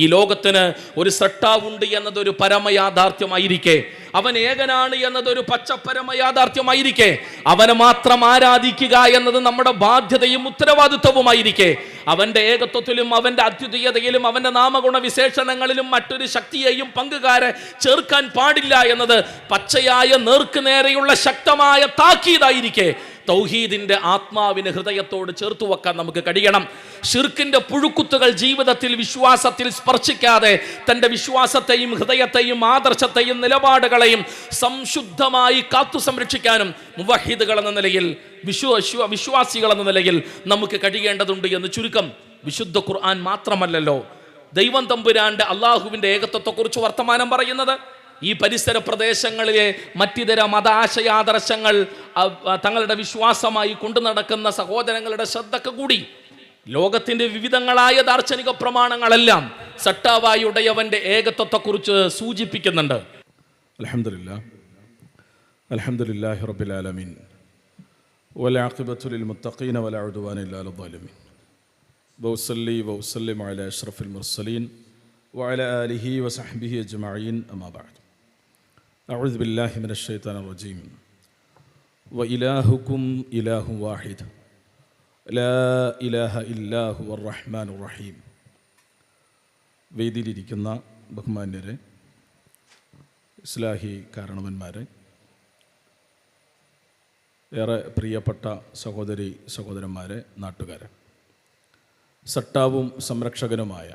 ഈ ലോകത്തിന് ഒരു സൃഷ്ടാവുണ്ട് എന്നതൊരു പരമയാഥാർത്ഥ്യമായിരിക്കെ, അവൻ ഏകനാണ് എന്നതൊരു പരമയാഥാർത്ഥ്യമായിരിക്കെ, അവനെ മാത്രം ആരാധിക്കുക എന്നത് നമ്മുടെ ബാധ്യതയും ഉത്തരവാദിത്വവുമായിരിക്കെ, അവന്റെ ഏകത്വത്തിലും അവന്റെ അദ്വിതീയതയിലും അവന്റെ നാമഗുണ വിശേഷണങ്ങളിലും മറ്റൊരു ശക്തിയെയും പങ്കുകാരെ ചേർക്കാൻ പാടില്ല എന്നത് പച്ചയായ നേർക്കുനേരെയുള്ള ശക്തമായ താക്കീതായിരിക്കെ, തൗഹീദിന്റെ ആത്മാവിന് ഹൃദയത്തോട് ചേർത്തു വെക്കാൻ നമുക്ക് കഴിയണം. ശിർക്കിന്റെ പുഴുക്കുത്തുകൾ ജീവിതത്തിൽ വിശ്വാസത്തിൽ സ്പർശിക്കാതെ തൻ്റെ വിശ്വാസത്തെയും ഹൃദയത്തെയും ആദർശത്തെയും നിലപാടുകളെയും സംശുദ്ധമായി കാത്തു സംരക്ഷിക്കാനും മുവഹിദുകൾ എന്ന നിലയിൽ വിശ്വാസികൾ എന്ന നിലയിൽ നമുക്ക് കഴിയേണ്ടതുണ്ട് എന്ന് ചുരുക്കം. വിശുദ്ധ ഖുർആൻ മാത്രമല്ലല്ലോ ദൈവം തമ്പുരാന്റെ അള്ളാഹുവിൻ്റെ ഏകത്വത്തെക്കുറിച്ച് വർത്തമാനം പറയുന്നത്. ഈ പരിസര പ്രദേശങ്ങളിലെ മറ്റിതര മതാശയാദർശങ്ങൾ തങ്ങളുടെ വിശ്വാസമായി കൊണ്ടു നടക്കുന്ന സഹോദരങ്ങളുടെ ശ്രദ്ധക്ക് കൂടി ലോകത്തിൻ്റെ വിവിധങ്ങളായ ദാർശനിക പ്രമാണങ്ങളെല്ലാം സട്ടാവായി ഉടയവന്റെ ഏകത്വത്തെക്കുറിച്ച് സൂചിപ്പിക്കുന്നുണ്ട്. അൽഹംദുലില്ലാഹി റബ്ബിൽ ആലമീൻ വൽആഖിബത്തു ലിൽ മുത്തഖീന വലാ ഉദ്വാന ഇല്ലാ അലൽ ളാലിമീൻ വഉസല്ലി വഉസല്ലിം അലാ അഷ്റഫിൽ മുർസലീൻ വഅലാ ആലിഹി വസഹ്ബിഹി അജ്മഈൻ അമ്മാ ബഅദ്. അഊദു ബില്ലാഹി മിനശ് ശൈത്താനിർ റജീം. വഇലാഹുകും ഇലാഹുൻ വാഹിദ് ലാ ഇലാഹ ഇല്ലാ ഹുവർ റഹ്മാനുർ റഹീം. വേദിയിലിരിക്കുന്ന ബഹുമാന്യരെ, ഇസ്ലാഹി കാരണവന്മാരെ, ഏറെ പ്രിയപ്പെട്ട സഹോദരി സഹോദരന്മാരെ, നാട്ടുകാരെ, സട്ടാവും സംരക്ഷകനുമായ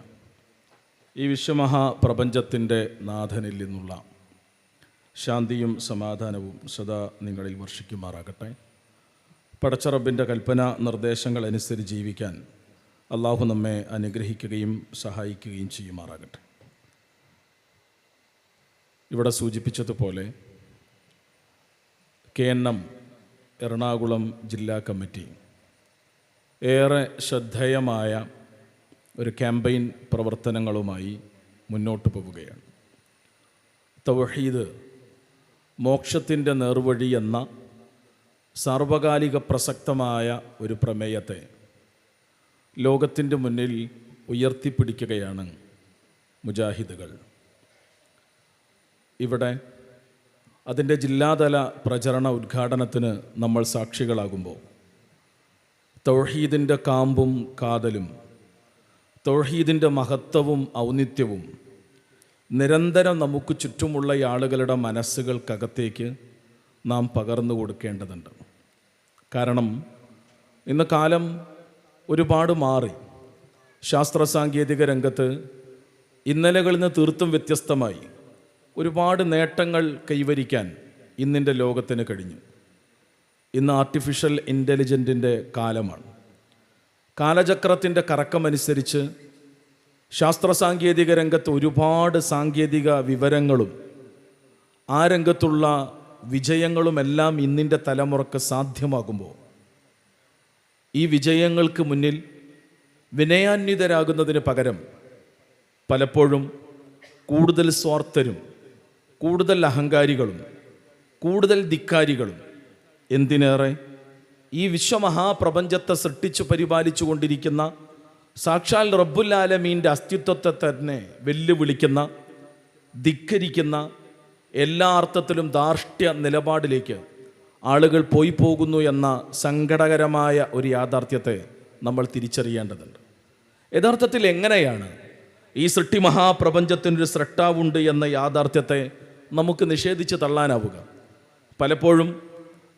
ഈ വിശ്വമഹാപ്രപഞ്ചത്തിൻ്റെ നാഥനിൽ നിന്നുള്ള ശാന്തിയും സമാധാനവും സദാ നിങ്ങളിൽ വർഷിക്കുമാറാകട്ടെ. പടച്ചറബിൻ്റെ കൽപ്പന നിർദ്ദേശങ്ങൾ അനുസരിച്ച് ജീവിക്കാൻ അള്ളാഹു നമ്മെ അനുഗ്രഹിക്കുകയും സഹായിക്കുകയും ചെയ്യുമാറാകട്ടെ. ഇവിടെ സൂചിപ്പിച്ചതുപോലെ KNM എറണാകുളം ജില്ലാ കമ്മിറ്റി ഏറെ ശ്രദ്ധേയമായ ഒരു ക്യാമ്പയിൻ പ്രവർത്തനങ്ങളുമായി മുന്നോട്ട് പോവുകയാണ്. തൗഹീദ് മോക്ഷത്തിൻ്റെ നേർവഴി എന്ന സാർവകാലിക പ്രസക്തമായ ഒരു പ്രമേയത്തെ ലോകത്തിൻ്റെ മുന്നിൽ ഉയർത്തിപ്പിടിക്കുകയാണ് മുജാഹിദുകൾ. ഇവിടെ അതിൻ്റെ ജില്ലാതല പ്രചരണ ഉദ്ഘാടനത്തിന് നമ്മൾ സാക്ഷികളാകുമ്പോൾ തൗഹീദിൻ്റെ കാമ്പും കാതലും തൗഹീദിൻ്റെ മഹത്വവും ഔന്നിത്യവും നിരന്തരം നമുക്ക് ചുറ്റുമുള്ള ആളുകളുടെ മനസ്സുകൾക്കകത്തേക്ക് നാം പകർന്നു കൊടുക്കേണ്ടതുണ്ട്. കാരണം ഇന്ന് കാലം ഒരുപാട് മാറി. ശാസ്ത്ര സാങ്കേതിക രംഗത്ത് ഇന്നലകളിൽ നിന്ന് തീർത്തും വ്യത്യസ്തമായി ഒരുപാട് നേട്ടങ്ങൾ കൈവരിക്കാൻ ഇന്നിൻ്റെ ലോകത്തിന് കഴിഞ്ഞു. ഇന്ന് ആർട്ടിഫിഷ്യൽ ഇൻ്റലിജൻറ്റിൻ്റെ കാലമാണ്. കാലചക്രത്തിൻ്റെ കറക്കമനുസരിച്ച് ശാസ്ത്ര സാങ്കേതിക രംഗത്ത് ഒരുപാട് സാങ്കേതിക വിവരങ്ങളും ആ രംഗത്തുള്ള വിജയങ്ങളുമെല്ലാം ഇന്നിൻ്റെ തലമുറക്ക് സാധ്യമാകുമ്പോൾ ഈ വിജയങ്ങൾക്ക് മുന്നിൽ വിനയാന്വിതരാകുന്നതിന് പകരം പലപ്പോഴും കൂടുതൽ സ്വാർത്ഥരും കൂടുതൽ അഹങ്കാരികളും കൂടുതൽ ധിക്കാരികളും, എന്തിനേറെ ഈ വിശ്വമഹാപ്രപഞ്ചത്തെ സൃഷ്ടിച്ചു പരിപാലിച്ചു കൊണ്ടിരിക്കുന്ന സാക്ഷാൽ റബ്ബുൽ ആലമീൻ്റെ അസ്തിത്വത്തെ തന്നെ വെല്ലുവിളിക്കുന്ന, ധിക്കരിക്കുന്ന, എല്ലാ അർത്ഥത്തിലും ധാർഷ്ട്യ നിലപാടിലേക്ക് ആളുകൾ പോയി പോകുന്നു എന്ന സങ്കടകരമായ ഒരു യാഥാർത്ഥ്യത്തെ നമ്മൾ തിരിച്ചറിയേണ്ടതുണ്ട്. യഥാർത്ഥത്തിൽ എങ്ങനെയാണ് ഈ സൃഷ്ടി മഹാപ്രപഞ്ചത്തിനൊരു സൃഷ്ടാവുണ്ട് എന്ന യാഥാർത്ഥ്യത്തെ നമുക്ക് നിഷേധിച്ച് തള്ളാനാവുക? പലപ്പോഴും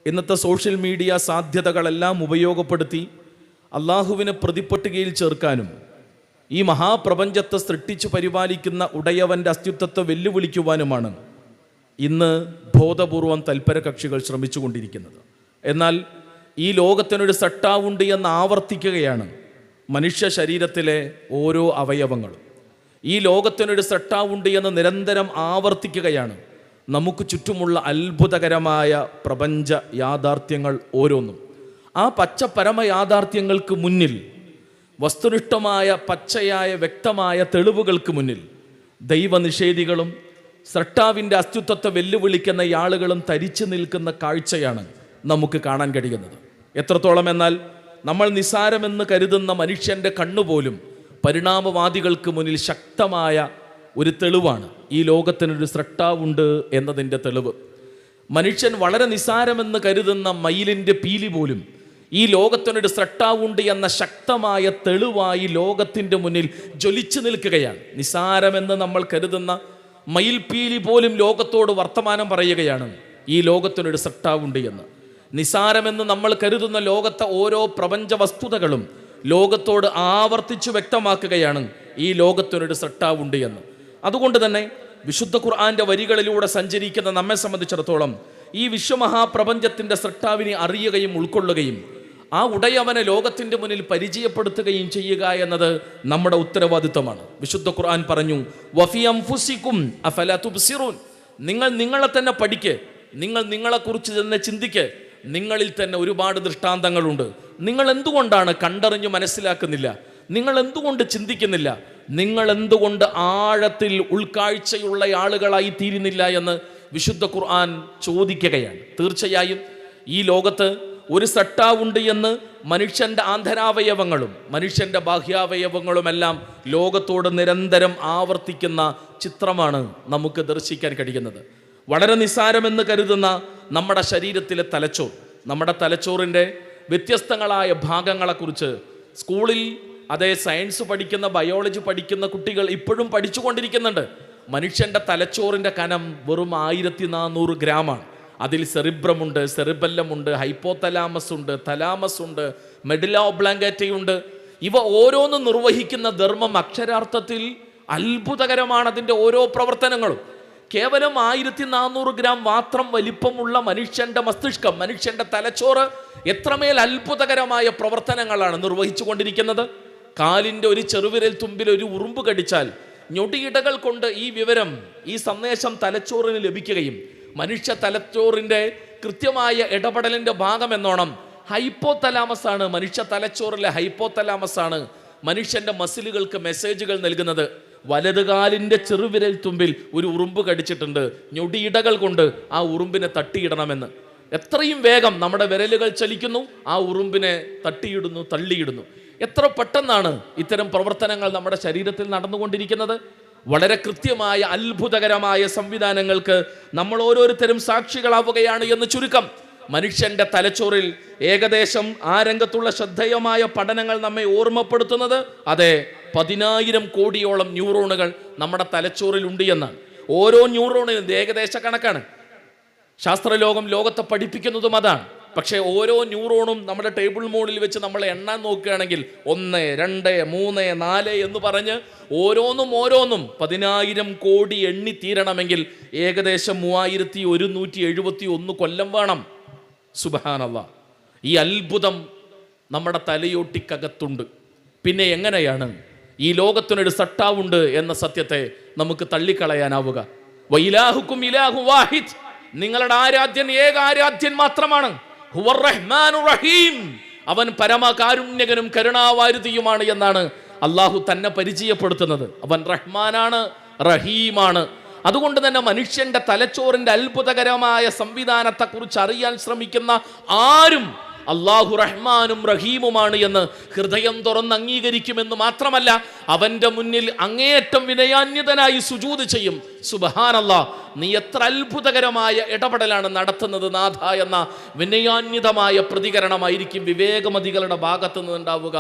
ഇന്നത്തെ സോഷ്യൽ മീഡിയ സാധ്യതകളെല്ലാം ഉപയോഗപ്പെടുത്തി അള്ളാഹുവിനെ പ്രതിപ്പട്ടികയിൽ ചേർക്കാനും ഈ മഹാപ്രപഞ്ചത്തെ സൃഷ്ടിച്ചു പരിപാലിക്കുന്ന ഉടയവൻ്റെ അസ്തിത്വത്തെ വെല്ലുവിളിക്കുവാനുമാണ് ഇന്ന് ബോധപൂർവം തൽപര കക്ഷികൾ ശ്രമിച്ചുകൊണ്ടിരിക്കുന്നത്. എന്നാൽ ഈ ലോകത്തിനൊരു സട്ടാവുണ്ട് എന്ന് ആവർത്തിക്കുകയാണ് മനുഷ്യ ശരീരത്തിലെ ഓരോ അവയവങ്ങളും. ഈ ലോകത്തിനൊരു സട്ടാവുണ്ട് എന്ന് നിരന്തരം ആവർത്തിക്കുകയാണ് നമുക്ക് ചുറ്റുമുള്ള അത്ഭുതകരമായ പ്രപഞ്ച യാഥാർത്ഥ്യങ്ങൾ ഓരോന്നും. ആ പരമ യാഥാർത്ഥ്യങ്ങൾക്ക് മുന്നിൽ, വസ്തുനിഷ്ഠമായ പച്ചയായ വ്യക്തമായ തെളിവുകൾക്ക് മുന്നിൽ ദൈവനിഷേധികളും സൃഷ്ടാവിൻ്റെ അസ്തിത്വത്തെ വെല്ലുവിളിക്കുന്ന ആളുകളും തരിച്ചു നിൽക്കുന്ന കാഴ്ചയാണ് നമുക്ക് കാണാൻ കഴിയുന്നത്. എത്രത്തോളം എന്നാൽ നമ്മൾ നിസാരമെന്ന് കരുതുന്ന മനുഷ്യൻ്റെ കണ്ണുപോലും പരിണാമവാദികൾക്ക് മുന്നിൽ ശക്തമായ ഒരു തെളിവാണ് ഈ ലോകത്തിനൊരു സ്രഷ്ടാവുണ്ട് എന്നതിൻ്റെ തെളിവ്. മനുഷ്യൻ വളരെ നിസ്സാരമെന്ന് കരുതുന്ന മയിലിൻ്റെ പീലി പോലും ഈ ലോകത്തിനൊരു സ്രഷ്ടാവുണ്ട് എന്ന ശക്തമായ തെളിവായി ലോകത്തിൻ്റെ മുന്നിൽ ജ്വലിച്ചു നിൽക്കുകയാണ്. നിസ്സാരമെന്ന് നമ്മൾ കരുതുന്ന മയിൽപീലി പോലും ലോകത്തോട് വർത്തമാനം പറയുകയാണ് ഈ ലോകത്തിനൊരു സ്രഷ്ടാവുണ്ട് എന്ന്. നിസ്സാരമെന്ന് നമ്മൾ കരുതുന്ന ലോകത്തെ ഓരോ പ്രപഞ്ച വസ്തുതകളും ലോകത്തോട് ആവർത്തിച്ചു വ്യക്തമാക്കുകയാണ് ഈ ലോകത്തിനൊരു സ്രഷ്ടാവുണ്ട് എന്ന്. അതുകൊണ്ട് തന്നെ വിശുദ്ധ ഖുർആന്റെ വരികളിലൂടെ സഞ്ചരിക്കുന്ന നമ്മെ സംബന്ധിച്ചിടത്തോളം ഈ വിശ്വമഹാപ്രപഞ്ചത്തിൻ്റെ സ്രഷ്ടാവിനെ അറിയുകയും ഉൾക്കൊള്ളുകയും ആ ഉടയവനെ ലോകത്തിൻ്റെ മുന്നിൽ പരിചയപ്പെടുത്തുകയും ചെയ്യുക എന്നത് നമ്മുടെ ഉത്തരവാദിത്തമാണ്. വിശുദ്ധ ഖുർആൻ പറഞ്ഞു, വഫി അൻഫുസികും അഫലാ തുബ്സിറൂൻ, നിങ്ങൾ നിങ്ങളെ തന്നെ പഠിക്ക്, നിങ്ങൾ നിങ്ങളെക്കുറിച്ച് തന്നെ ചിന്തിക്ക്. നിങ്ങളിൽ തന്നെ ഒരുപാട് ദൃഷ്ടാന്തങ്ങളുണ്ട്. നിങ്ങൾ എന്തുകൊണ്ടാണ് കണ്ടറിഞ്ഞ് മനസ്സിലാക്കുന്നില്ല? നിങ്ങൾ എന്തുകൊണ്ട് ചിന്തിക്കുന്നില്ല? നിങ്ങൾ എന്തുകൊണ്ട് ആഴത്തിൽ ഉൾക്കാഴ്ചയുള്ള ആളുകളായി തീരുന്നില്ല എന്ന് വിശുദ്ധ ഖുർആൻ ചോദിക്കുകയാണ്. തീർച്ചയായും ഈ ലോകത്ത് ഒരു സ്രഷ്ടാവുണ്ട് എന്ന് മനുഷ്യൻ്റെ ആന്തരാവയവങ്ങളും മനുഷ്യൻ്റെ ബാഹ്യാവയവങ്ങളുമെല്ലാം ലോകത്തോട് നിരന്തരം ആവർത്തിക്കുന്ന ചിത്രമാണ് നമുക്ക് ദർശിക്കാൻ കഴിയുന്നത്. വളരെ നിസ്സാരമെന്ന് കരുതുന്ന നമ്മുടെ ശരീരത്തിലെ തലച്ചോർ, നമ്മുടെ തലച്ചോറിൻ്റെ വ്യത്യസ്തങ്ങളായ ഭാഗങ്ങളെക്കുറിച്ച് സ്കൂളിൽ അതേ സയൻസ് പഠിക്കുന്ന ബയോളജി പഠിക്കുന്ന കുട്ടികൾ ഇപ്പോഴും പഠിച്ചുകൊണ്ടിരിക്കുന്നുണ്ട്. മനുഷ്യൻ്റെ തലച്ചോറിൻ്റെ കനം വെറും 1400 ഗ്രാമാണ്. അതിൽ സെറിബ്രമുണ്ട്, സെറിബെല്ലമുണ്ട്, ഹൈപ്പോതലാമസ് ഉണ്ട്, തലാമസ് ഉണ്ട്, മെഡുല ഒബ്ലാങ്കേറ്റയുണ്ട്. ഇവ ഓരോന്നും നിർവഹിക്കുന്ന ധർമ്മം അക്ഷരാർത്ഥത്തിൽ അത്ഭുതകരമാണ്. അതിൻ്റെ ഓരോ പ്രവർത്തനങ്ങളും കേവലം 1400 ഗ്രാം മാത്രം വലിപ്പമുള്ള മനുഷ്യൻ്റെ മസ്തിഷ്കം, മനുഷ്യൻ്റെ തലച്ചോറ് എത്രമേൽ അത്ഭുതകരമായ പ്രവർത്തനങ്ങളാണ് നിർവഹിച്ചു കൊണ്ടിരിക്കുന്നത്. കാലിൻ്റെ ഒരു ചെറുവിരൽ തുമ്പിൽ ഒരു ഉറുമ്പ് കടിച്ചാൽ ഞൊടിയിടകൾ കൊണ്ട് ഈ വിവരം, ഈ സന്ദേശം തലച്ചോറിന് ലഭിക്കുകയും മനുഷ്യ തലച്ചോറിൻ്റെ കൃത്യമായ ഇടപെടലിൻ്റെ ഭാഗം എന്നോണം ഹൈപ്പോതലാമസ് ആണ്, മനുഷ്യ തലച്ചോറിലെ ഹൈപ്പോതലാമസ് ആണ് മനുഷ്യൻ്റെ മസിലുകൾക്ക് മെസ്സേജുകൾ നൽകുന്നത്. വലതുകാലിൻ്റെ ചെറുവിരൽ തുമ്പിൽ ഒരു ഉറുമ്പ് കടിച്ചിട്ടുണ്ട്, ഞൊടിയിടകൾ കൊണ്ട് ആ ഉറുമ്പിനെ തട്ടിയിടണമെന്ന്. എത്രയും വേഗം നമ്മുടെ വിരലുകൾ ചലിക്കുന്നു, ആ ഉറുമ്പിനെ തട്ടിയിടുന്നു, തള്ളിയിടുന്നു. എത്ര പെട്ടെന്നാണ് ഇത്തരം പ്രവർത്തനങ്ങൾ നമ്മുടെ ശരീരത്തിൽ നടന്നുകൊണ്ടിരിക്കുന്നത്. വളരെ കൃത്യമായ അത്ഭുതകരമായ സംവിധാനങ്ങൾക്ക് നമ്മൾ ഓരോരുത്തരും സാക്ഷികളാവുകയാണ് എന്ന് ചുരുക്കം. മനുഷ്യൻ്റെ തലച്ചോറിൽ ഏകദേശം ആ രംഗത്തുള്ള ശ്രദ്ധേയമായ പഠനങ്ങൾ നമ്മെ ഓർമ്മപ്പെടുത്തുന്നത് അതെ 10,000 കോടിയോളം ന്യൂറോണുകൾ നമ്മുടെ തലച്ചോറിൽ ഉണ്ട് എന്നാണ്. ഓരോ ന്യൂറോണിനും ഏകദേശ കണക്കാണ്. ശാസ്ത്രലോകം ലോകത്തെ പഠിപ്പിക്കുന്നതും അതാണ്. പക്ഷേ ഓരോ ന്യൂറോണും നമ്മുടെ ടേബിൾ മോഡിൽ വെച്ച് നമ്മൾ എണ്ണാൻ നോക്കുകയാണെങ്കിൽ 1, 2, 3, 4 എന്ന് പറഞ്ഞ് ഓരോന്നും 10,000 കോടി എണ്ണി തീരണമെങ്കിൽ ഏകദേശം 3171 കൊല്ലം വേണം. സുബ്ഹാനല്ലാഹ്, ഈ അത്ഭുതം നമ്മുടെ തലയോട്ടിക്കകത്തുണ്ട്. പിന്നെ എങ്ങനെയാണ് ഈ ലോകത്തിനൊരു സട്ടാവുണ്ട് എന്ന സത്യത്തെ നമുക്ക് തള്ളിക്കളയാനാവുക? വഇലാഹുക്കും ഇലാഹു വാഹിദ്, നിങ്ങളുടെ ആരാധ്യൻ ഏകാരാധ്യൻ മാത്രമാണ്. ഹുവർ റഹ്മാനുർ റഹീം, അവൻ പരമകാരുണ്യകനും കരുണാവാരിധിയുമാണ് എന്നാണ് അള്ളാഹു തന്നെ പരിചയപ്പെടുത്തുന്നത്. അവൻ റഹ്മാനാണ്, റഹീമാണ്. അതുകൊണ്ട് തന്നെ മനുഷ്യന്റെ തലച്ചോറിന്റെ അത്ഭുതകരമായ സംവിധാനത്തെക്കുറിച്ച് അറിയാൻ ശ്രമിക്കുന്ന ആരും അള്ളാഹു റഹ്മാനും റഹീമുമാണ് എന്ന് ഹൃദയം തുറന്ന് അംഗീകരിക്കുമെന്ന് മാത്രമല്ല, അവന്റെ മുന്നിൽ അങ്ങേയറ്റം വിനയാന്യതനായി സുജൂദ് ചെയ്യും. സുബ്ഹാനല്ലാഹ്, നീ എത്ര അത്ഭുതകരമായ ഇടപെടലാണ് നടത്തുന്നത് നാഥ എന്ന വിനയാന്യതമായ പ്രതികരണമായിരിക്കും വിവേകമതികളുടെ ഭാഗത്ത് നിന്നുണ്ടാവുക,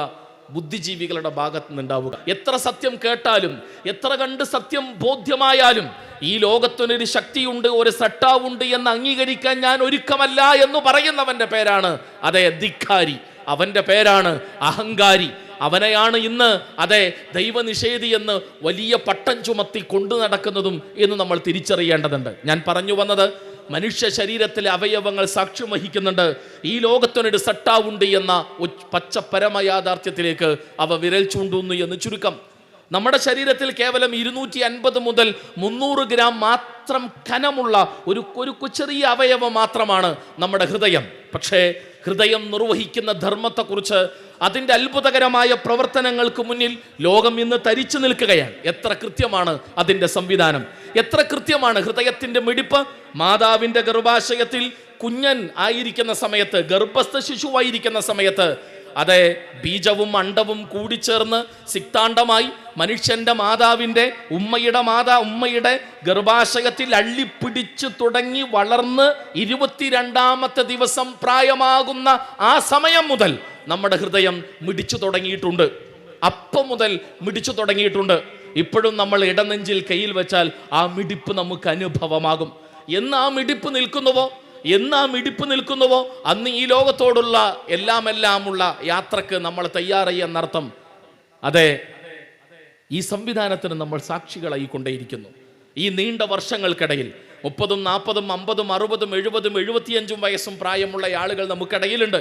ബുദ്ധിജീവികളുടെ ഭാഗത്ത് നിന്നുണ്ടാവുക. എത്ര സത്യം കേട്ടാലും എത്ര കണ്ട് സത്യം ബോധ്യമായാലും ഈ ലോകത്തിനൊരു ശക്തിയുണ്ട്, ഒരു സട്ടാവുണ്ട് എന്ന് അംഗീകരിക്കാൻ ഞാൻ ഒരുക്കമല്ല എന്ന് പറയുന്നവന്റെ പേരാണ് അതെ ധിക്കാരി, അവന്റെ പേരാണ് അഹങ്കാരി. അവനെയാണ് ഇന്ന് അതെ ദൈവനിഷേധി എന്ന് വലിയ പട്ടം ചുമത്തി കൊണ്ടു നടക്കുന്നതും എന്ന് നമ്മൾ തിരിച്ചറിയേണ്ടതുണ്ട്. ഞാൻ പറഞ്ഞു വന്നത്, മനുഷ്യ ശരീരത്തിലെ അവയവങ്ങൾ സാക്ഷ്യം വഹിക്കുന്നുണ്ട് ഈ ലോകത്തിനൊരു സട്ടാവുണ്ട് എന്ന പച്ച പരമയാഥാർത്ഥ്യത്തിലേക്ക് അവ വിരൽ ചൂണ്ടുന്നു എന്ന് ചുരുക്കം. നമ്മുടെ ശരീരത്തിൽ കേവലം 250 മുതൽ 300 ഗ്രാം മാത്രം കനമുള്ള ഒരു ചെറിയ അവയവം മാത്രമാണ് നമ്മുടെ ഹൃദയം. പക്ഷേ ഹൃദയം നിർവഹിക്കുന്ന ധർമ്മത്തെക്കുറിച്ച്, അതിൻ്റെ അത്ഭുതകരമായ പ്രവർത്തനങ്ങൾക്ക് മുന്നിൽ ലോകം ഇന്ന് തരിച്ചു നിൽക്കുകയാണ്. എത്ര കൃത്യമാണ് അതിൻ്റെ സംവിധാനം, എത്ര കൃത്യമാണ് ഹൃദയത്തിൻ്റെ മിടിപ്പ്. മാതാവിൻ്റെ ഗർഭാശയത്തിൽ കുഞ്ഞൻ ആയിരിക്കുന്ന സമയത്ത്, ഗർഭസ്ഥ ശിശുവായിരിക്കുന്ന സമയത്ത് അതെ, ബീജവും അണ്ടവും കൂടിച്ചേർന്ന് സിക്താണ്ഡമായി മനുഷ്യന്റെ മാതാവിന്റെ ഉമ്മയുടെ ഗർഭാശയത്തിൽ അള്ളിപ്പിടിച്ചു തുടങ്ങി വളർന്ന് 22ാമത്തെ ദിവസം പ്രായമാകുന്ന ആ സമയം മുതൽ നമ്മുടെ ഹൃദയം മിടിച്ചു തുടങ്ങിയിട്ടുണ്ട്. അപ്പം മുതൽ മിടിച്ചു തുടങ്ങിയിട്ടുണ്ട്. ഇപ്പോഴും നമ്മൾ ഇടനെഞ്ചിൽ കയ്യിൽ വെച്ചാൽ ആ മിടിപ്പ് നമുക്ക് അനുഭവമാകും. എന്ന് ആ മിടിപ്പ് നിൽക്കുന്നുവോ അന്ന് ഈ ലോകത്തോടുള്ള എല്ലാമുള്ള യാത്രക്ക് നമ്മൾ തയ്യാറായി എന്നർത്ഥം. അതെ, ഈ സംവിധാനത്തിന് നമ്മൾ സാക്ഷികളായി കൊണ്ടേയിരിക്കുന്നു. ഈ നീണ്ട വർഷങ്ങൾക്കിടയിൽ 30, 40, 50, 60, 70, 75 വയസ്സും പ്രായമുള്ള ആളുകൾ നമുക്കിടയിലുണ്ട്.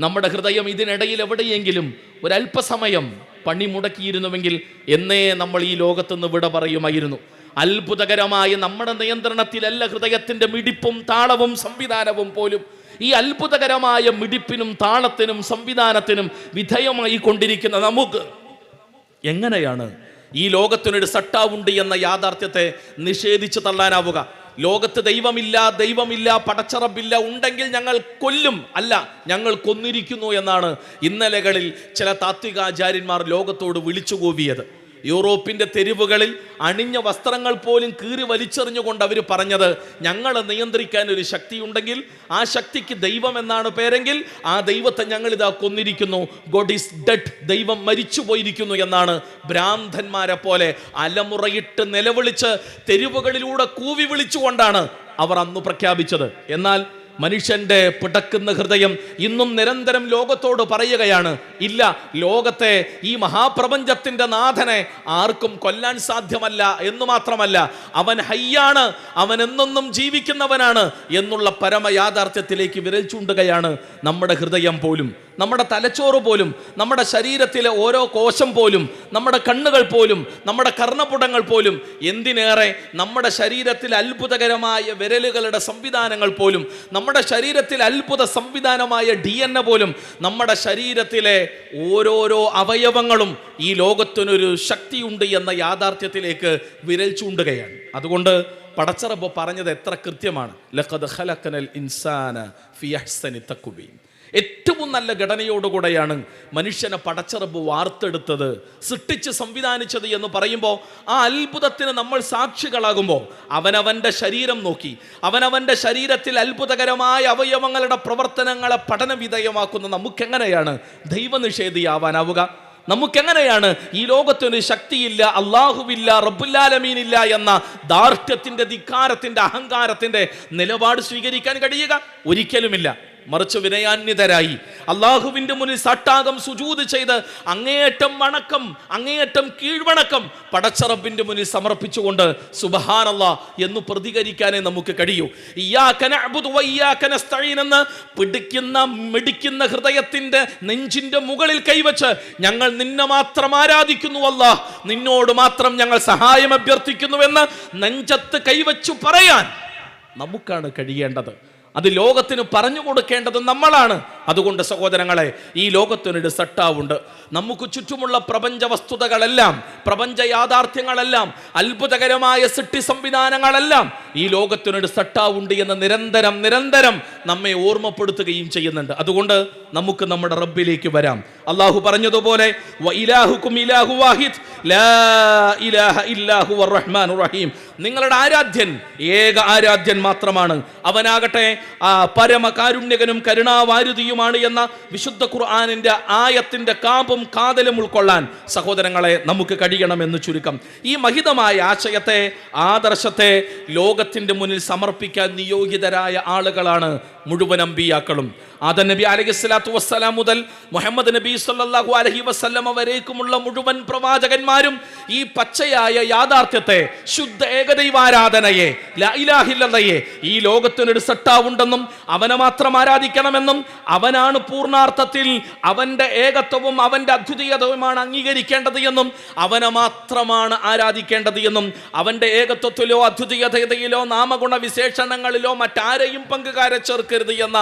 നമ്മുടെ ഹൃദയം ഇതിനിടയിൽ എവിടെയെങ്കിലും ഒരല്പസമയം പണി മുടക്കിയിരുന്നുവെങ്കിൽ എന്നേ നമ്മൾ ഈ ലോകത്തുനിന്ന് വിട പറയുമായിരുന്നു. അത്ഭുതകരമായ നമ്മുടെ നിയന്ത്രണത്തിലല്ല ഹൃദയത്തിന്റെ മിടിപ്പും താളവും സംവിധാനവും പോലും. ഈ അത്ഭുതകരമായ മിടിപ്പിനും താളത്തിനും സംവിധാനത്തിനും വിധേയമായി കൊണ്ടിരിക്കുന്ന നമുക്ക് എങ്ങനെയാണ് ഈ ലോകത്തിനൊരു സട്ടാവുണ്ട് എന്ന യാഥാർത്ഥ്യത്തെ നിഷേധിച്ച് തള്ളാനാവുക? ലോകത്ത് ദൈവമില്ല, പടച്ചറബില്ല, ഉണ്ടെങ്കിൽ ഞങ്ങൾ കൊല്ലും, അല്ല ഞങ്ങൾ കൊന്നിരിക്കുന്നു എന്നാണ് ഇന്നലകളിൽ ചില താത്വികാചാര്യന്മാർ ലോകത്തോട് വിളിച്ചു കൂവിയത്. യൂറോപ്പിന്റെ തെരുവുകളിൽ അണിഞ്ഞ വസ്ത്രങ്ങൾ പോലും കീറി വലിച്ചെറിഞ്ഞുകൊണ്ട് അവർ പറഞ്ഞത്, ഞങ്ങളെ നിയന്ത്രിക്കാൻ ഒരു ശക്തിയുണ്ടെങ്കിൽ ആ ശക്തിക്ക് ദൈവം എന്നാണ് പേരെങ്കിൽ ആ ദൈവത്തെ ഞങ്ങൾ ഇതാ കൊന്നിരിക്കുന്നു, ഗോഡ് ഈസ് ഡെഡ്, ദൈവം മരിച്ചു പോയിരിക്കുന്നു എന്നാണ് ഭ്രാന്തന്മാരെ പോലെ അലമുറയിട്ട് നിലവിളിച്ച് തെരുവുകളിലൂടെ കൂവി വിളിച്ചുകൊണ്ടാണ് അവർ അന്ന് പ്രഖ്യാപിച്ചത്. എന്നാൽ മനുഷ്യന്റെ പിടക്കുന്ന ഹൃദയം ഇന്നും നിരന്തരം ലോകത്തോട് പറയുകയാണ്, ഇല്ല, ലോകത്തെ ഈ മഹാപ്രപഞ്ചത്തിന്റെ നാഥനെ ആർക്കും കൊല്ലാൻ സാധ്യമല്ല എന്ന് മാത്രമല്ല, അവൻ ഹയ്യാണ്, അവൻ എന്നെന്നും ജീവിക്കുന്നവനാണ് എന്നുള്ള പരമയാഥാർത്ഥ്യത്തിലേക്ക് വിരൽ ചൂണ്ടുകയാണ് നമ്മുടെ ഹൃദയം പോലും, നമ്മുടെ തലച്ചോറ് പോലും, നമ്മുടെ ശരീരത്തിലെ ഓരോ കോശം പോലും, നമ്മുടെ കണ്ണുകൾ പോലും, നമ്മുടെ കർണപുടങ്ങൾ പോലും, എന്തിനേറെ നമ്മുടെ ശരീരത്തിൽ അത്ഭുതകരമായ വിരലുകളുടെ സംവിധാനങ്ങൾ പോലും, നമ്മുടെ ശരീരത്തിൽ അത്ഭുത സംവിധാനമായ DNA പോലും, നമ്മുടെ ശരീരത്തിലെ ഓരോരോ അവയവങ്ങളും ഈ ലോകത്തിനൊരു ശക്തിയുണ്ട് എന്ന യാഥാർത്ഥ്യത്തിലേക്ക് വിരൽ ചൂണ്ടുകയാണ്. അതുകൊണ്ട് പടച്ചറബ് പറഞ്ഞത് എത്ര കൃത്യമാണ്. ലഖദ് ഖലഖനൽ ഇൻസാന ഫി അഹ്സനി തഖ്വീം. ഏറ്റവും നല്ല ഘടനയോടുകൂടെയാണ് മനുഷ്യനെ പടച്ചറബ് വാർത്തെടുത്തത്, സൃഷ്ടിച്ച് സംവിധാനിച്ചത് എന്ന് പറയുമ്പോൾ ആ അത്ഭുതത്തിന് നമ്മൾ സാക്ഷികളാകുമ്പോൾ അവനവൻ്റെ ശരീരം നോക്കി അവനവൻ്റെ ശരീരത്തിൽ അത്ഭുതകരമായ അവയവങ്ങളുടെ പ്രവർത്തനങ്ങളെ പഠനവിധേയമാക്കുന്ന നമുക്കെങ്ങനെയാണ് ദൈവനിഷേധിയാവാനാവുക? നമുക്കെങ്ങനെയാണ് ഈ ലോകത്തൊരു ശക്തിയില്ല, അള്ളാഹുവില്ല, റബ്ബുൽ-ആലമീനില്ല എന്ന ധാർഷ്ട്യത്തിന്റെ, ധിക്കാരത്തിന്റെ, അഹങ്കാരത്തിന്റെ നിലപാട് സ്വീകരിക്കാൻ കഴിയുക? ഒരിക്കലുമില്ല. മറിച്ച് വിനയാന്വിതരായി അള്ളാഹുവിന്റെ മുന്നിൽ സാഷ്ടാംഗം സുജൂദ് ചെയ്ത് അങ്ങേയറ്റം വണക്കം, അങ്ങേയറ്റം കീഴ്വണക്കം പടച്ചറബിന്റെ മുന്നിൽ സമർപ്പിച്ചുകൊണ്ട് സുബ്ഹാനല്ലാഹ് എന്ന് പ്രതികരിക്കാനേ നമുക്ക് കഴിയൂ. ഇയ്യാക നഅ്ബുദു വ ഇയ്യാക നസ്തഈൻ എന്ന് മിടിക്കുന്ന ഹൃദയത്തിന്റെ നെഞ്ചിന്റെ മുകളിൽ കൈവച്ച് ഞങ്ങൾ നിന്നെ മാത്രം ആരാധിക്കുന്നു അല്ലാഹ്, നിന്നോട് മാത്രം ഞങ്ങൾ സഹായം അഭ്യർത്ഥിക്കുന്നുവെന്ന് നെഞ്ചത്ത് കൈവച്ചു പറയാൻ നമുക്കാണ് കഴിയേണ്ടത്. അത് ലോകത്തിന് പറഞ്ഞു കൊടുക്കേണ്ടത് നമ്മളാണ്. അതുകൊണ്ട് സഹോദരങ്ങളെ, ഈ ലോകത്തിനൊരു സട്ടാവുണ്ട്. നമുക്ക് ചുറ്റുമുള്ള പ്രപഞ്ച വസ്തുതകളെല്ലാം, പ്രപഞ്ച യാഥാർത്ഥ്യങ്ങളെല്ലാം, അത്ഭുതകരമായ സൃഷ്ടി സംവിധാനങ്ങളെല്ലാം ഈ ലോകത്തിനൊരു സട്ടാവുണ്ട് എന്ന് നിരന്തരം നമ്മെ ഓർമ്മപ്പെടുത്തുകയും ചെയ്യുന്നുണ്ട്. അതുകൊണ്ട് നമുക്ക് നമ്മുടെ റബ്ബിലേക്ക് വരാം. അള്ളാഹു പറഞ്ഞതുപോലെ വഇലാഹുക്കും ഇലാഹു വാഹിദ് ലാ ഇലാഹ ഇല്ലാ ഹുവർ റഹ്മാനുർ റഹീം. നിങ്ങളുടെ ആരാധ്യൻ ഏക ആരാധ്യൻ മാത്രമാണ്, അവനാകട്ടെ പരമകാരുണ്യകനും കരുണാവാരുതിയുമാണ് എന്ന വിശുദ്ധ ഖുർആനിന്റെ ആയത്തിന്റെ കാമ്പും കാതലും ഉൾക്കൊള്ളാൻ സഹോദരങ്ങളെ നമുക്ക് കഴിയണമെന്ന് ചുരുക്കം. ഈ മഹിതമായ ആശയത്തെ, ആദർശത്തെ ലോകത്തിന്റെ മുന്നിൽ സമർപ്പിക്കാൻ നിയോഗിതരായ ആളുകളാണ് മുഴുവൻ അമ്പിയാക്കളും. ആദം നബി അലൈഹിസ്സലാത്തു വസ്സലാം മുതൽ മുഹമ്മദ് നബി സല്ലല്ലാഹു അലൈഹി വസല്ലമ വരേക്കുമുള്ള മുഴുവൻ പ്രവാചകന്മാരും ഈ പച്ചയായ യാഥാർത്ഥ്യത്തെ, ശുദ്ധ ഏകദൈവാരാധനയെ, ലാ ഇലാഹ ഇല്ലല്ലയെ, ഈ ലോകത്തിനൊരു സട്ടാവുണ്ടെന്നും അവനെ മാത്രം ആരാധിക്കണമെന്നും അവനാണ് പൂർണ്ണാർത്ഥത്തിൽ അവന്റെ ഏകത്വവും അവന്റെ അദ്വിതീയതയുമാണ് അംഗീകരിക്കേണ്ടത് എന്നും അവനെ മാത്രമാണ് ആരാധിക്കേണ്ടത് എന്നും അവന്റെ ഏകത്വത്തിലോ അദ്വിതീയതയിലോ നാമഗുണ വിശേഷണങ്ങളിലോ മറ്റാരെയും പങ്കുകാരെ ചേർക്കരുത് എന്ന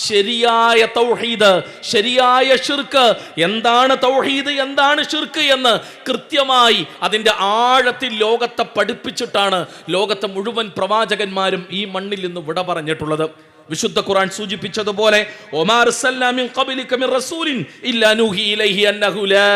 ശരിയായ തൗഹീദ്, ശരിയായ ശിർക്ക്, എന്താണ് തൗഹീദ്, എന്താണ് ശിർക്ക് എന്ന് കൃത്യമായി അതിൻ്റെ ആഴത്തിൽ ലോകത്തെ പഠിപ്പിച്ചിട്ടാണ് ലോകത്തെ മുഴുവൻ പ്രവാചകന്മാരും ഈ മണ്ണിൽ നിന്ന് വിട പറഞ്ഞിട്ടുള്ളത്. വിശുദ്ധ ഖുർആൻ സൂചിപ്പിച്ചതുപോലെ ഒമാ അർസൽനാ മിൻ ഖബ്ലിക മിൻ റസൂലിൻ ഇല്ലാ നൂഹി ഇലൈഹി അന്നഹു ലാ